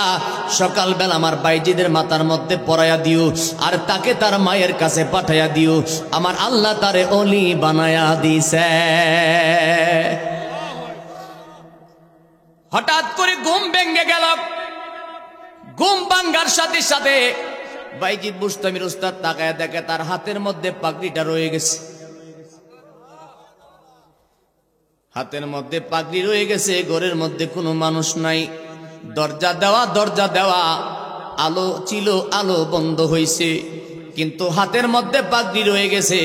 সকালবেলা আমার বাইজিদের মাথার মধ্যে পরাইয়া দিও, আর তাকে তার মায়ের কাছে পাঠাইয়া দিও, আমার আল্লাহ তারে ওলি বানায়া দিছে। হঠাৎ করে ঘুম ভেঙে গেল। ঘুম ভাঙ্গার সাথে সাথে বাইজিদ বুস্তামির উস্তাদ তাকায় দেখে তার হাতের মধ্যে পাগড়িটা রয়ে গেছে। হাতের মধ্যে পাগড়ি রয়ে গেছে, ঘরের মধ্যে কোনো মানুষ নাই, দরজা দেওয়া, আলো ছিল, আলো বন্ধ হইছে, কিন্তু হাতের মধ্যে পাগড়ি রয়ে গেছে।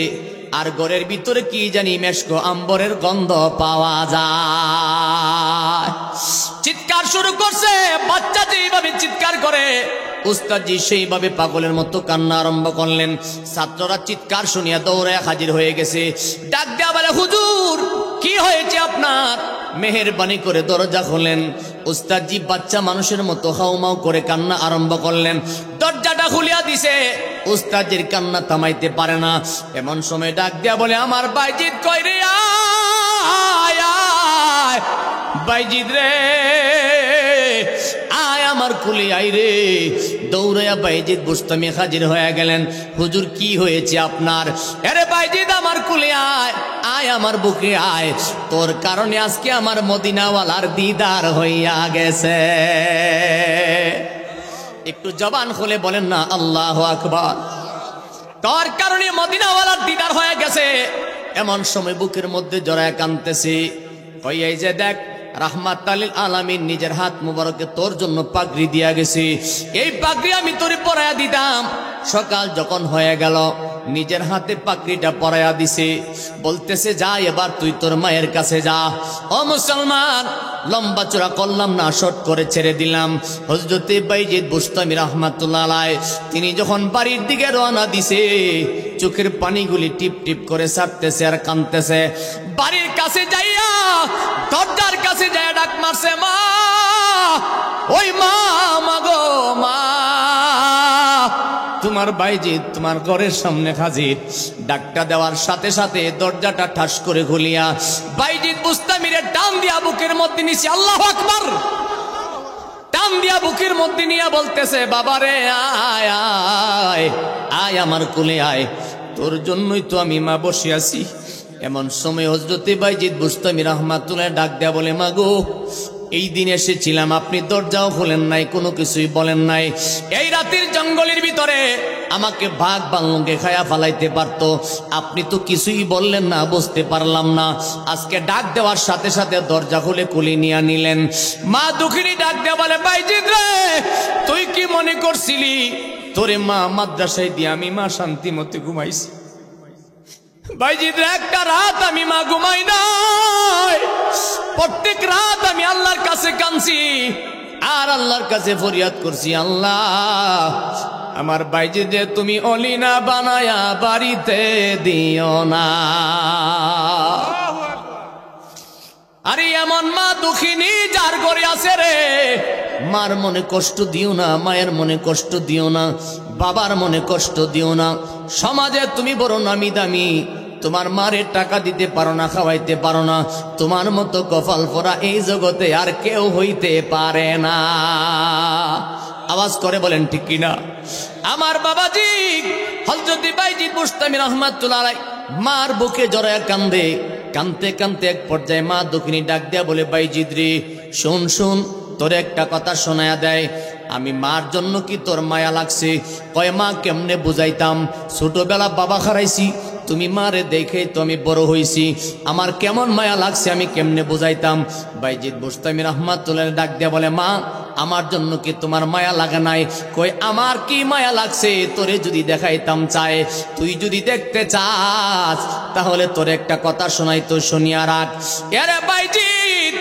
আর ঘরের ভিতরে কি জানি মেশকো আম্বরের গন্ধ পাওয়া যায়। চিৎকার শুরু করছে, বাচ্চা যেইভাবে চিৎকার করে উস্তাদজি সেইভাবে পাগলের মতো কান্না আরম্ভ করলেন। ছাত্ররা চিৎকার শুনিয়া দৌড়ে হাজির হয়ে গেছে। ডাক দেয়া বলে, হুজুর কি হয়েছে আপনার? মেহেরবানি করে দরজা খোলেন। উস্তাদজি বাচ্চা মানুষের মতো হাউমাউ করে কান্না আরম্ভ করলেন। দরজাটা খুলিয়া দিছে, উস্তাদজির কান্না থামাইতে পারে না। এমন সময় ডাক দেয়া বলে, আমার বাইজিদ কই রে, আয় আয় বাইজিদ রে, আয় আমার কুলি আই রে। দৌড়াইয়া বাইজিদ বুস্তামি হাজির হয়ে গেলেন। হুজুর কি হয়েছে আপনার? আরে বাইজিদ আমার কুলি আয়, আয় আমার বুকে আয়, তোর কারণে আজকে আমার মদিনাওয়ালার দিদার হইয়া গেছে। একটু জবান খুলে বলেন না আল্লাহু আকবার। তোর কারণে মদিনাওয়ালার দিদার হয়ে গেছে। এমন সময় বুকের মধ্যে জড়ায় কাঁদতেছে। কই যে দেখ, রাহমাতুল লিল আলামিন নিজের হাত মুবারকে তোর জন্য পাগড়ি দিয়া গেছে, এই পাগড়ি আমি তোরে পরাইয়া দিতাম। সকাল যখন হয়ে গেল, নিজের হাতে পাগড়িটা পরাইয়া দিছে, বলতেছে যা এবার তুই তোর মায়ের কাছে যা। ও মুসলমান, লম্বা চূড়া করলাম না, শর্ট করে ছেড়ে দিলাম। হযরতে বাইজিদ বুস্তামি রাহমাতুল্লাহ আলাইহি তিনি যখন বাড়ির দিকে রওনা দিছে, চোখের পানিগুলি টিপ টিপ করে ছাড়তেছে আর কাঁদতেছে। বাড়ির কাছে যাইয়া দরজার কাছে যায় ডাক মারছে, মা, ওই মা, মাগো মা, তোমার বাইজিদ তোমার ঘরের সামনে হাজির। ডাকটা দেওয়ার সাথে সাথে দরজাটা ঠাস করে খুলিয়া বাইজিদ বুস্তামিরে টান দিয়া বুকের মধ্যে নিছে। আল্লাহু আকবার। টান দিয়া বুকের মধ্যে নিয়া বলতেছে, বাবারে আয় আয় আয় আমার কোলে আয়, তোর জন্যই তো আমি মা বসে আছি। এমন সময় হযরতে বাইজিদ বুস্তামি রাহমাতুল্লাহ ডাক দেয়া বলে, মাগো, এই দিন এসেছিলাম, আপনি দরজাও খোলেন নাই, কোনো কিছুই বলেন নাই। এই রাতের জঙ্গলের ভিতরে আমাকে ভাগ বাংলকে খায়া ফালাইতে পারতো, আপনি তো কিছুই বললেন না, বুঝতে পারলাম না। আজকে ডাক দেওয়ার সাথে সাথে দরজা খুলে কুলি নিয়ে নিলেন। মা দুঃখিনী ডাক দেয়া বলে, বাইজিদ রে, তুই কি মনে করছিলি তোরে মা মাদ্রাসায় দিয়ে আমি মা শান্তি মতে ঘুমাইছি। বাইজিদ একটা রাত আমি মা ঘুমাই নাই, প্রত্যেক রাত আমি আল্লাহর কাছে কাঁদছি আর আল্লাহর কাছে ফরিয়াদ করছি, আল্লাহ আমার বাইজিদে তুমি অলিনা বানায়া বাড়িতে দিও না। আরে এমন মা দুঃখিনী যার ঘরে আছে রে, মার মনে কষ্ট দিও না, মায়ের মনে কষ্ট দিও না, বাবার মনে কষ্ট দিও না। সমাজে তুমি বড় নামি দামি, তোমার মারে টাকা দিতে পারো না, খাওয়াইতে পারো না, তোমার মতো কপাল পরা এই জগতে আর কেউ হইতে পারে না। আওয়াজ করে বলেন ঠিক কিনা? আমার বাবাজি হযরত বাইজিদ বুস্তামি রাহমাতুল্লাহ আলাইহি মার বুকে জড়ায় কান্দে, কানতে কানতে এক পর্যায়ে মা দুঃখিনী ডাক দেয়া বলে, বাইজিদ রে শোন শোন, তোর একটা কথা শোনায়া দেয়, আমি মার জন্য কি তোর মায়া লাগছে? কয় মা কেমনে বুঝাইতাম, ছোটবেলা বাবা হারাইছি, তুমি মারে দেখে তো আমি বড় হইছি, আমার কেমন মায়া লাগছে আমি কেমনে বুঝাইতাম? বাইজিদ বুস্তামি রাহমাতুল্লাহ ডাক দেয়া বলে, মা আমার জন্য কি তোমার মায়া লাগা নাই? কই আমার কি মায়া লাগছে, তোরে যদি দেখাইতাম চাই, তুই যদি দেখতে চাস তাহলে তোর একটা কথা শোনাই তো, শুনিয়া রাখ। এরে বাইজিদ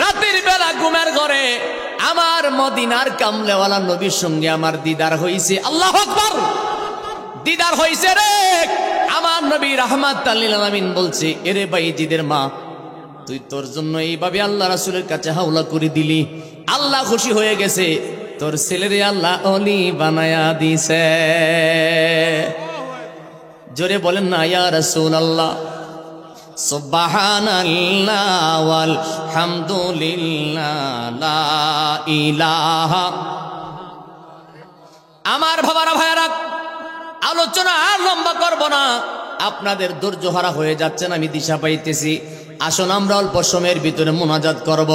রাতের বেলা ঘুমের ঘরে আমার মদিনার কামলেওয়ালা নবীর সঙ্গে আমার দিদার হইছে। আল্লাহু আকবার, দিদার হইছে রে। আমার নবী রাহমাতাল লিল আলামিন বলছে, এরে বাইজিদের মা তুই তোর জন্য এইভাবে আল্লাহ রাসূলের কাছে হাওলা করে দিলি, আল্লাহ খুশি হয়ে গেছে, তোর ছেলেরে আল্লাহ অলি বানায়া দিছে। জোরে বলেন না ইয়া রাসূলুল্লাহ। সুবহানাল্লাহ ওয়াল হামদুলিল্লাহ লা ইলাহা। আমার বাবারা ভাইয়ারা, আলোচনা আর লম্বা করব না, আপনাদের ধৈর্য হারা হয়ে যাচ্ছেন, আমি দিশা পাইতেছি। আসুন আমরা অল্প সময়ের ভিতরে মুনাজাত করব।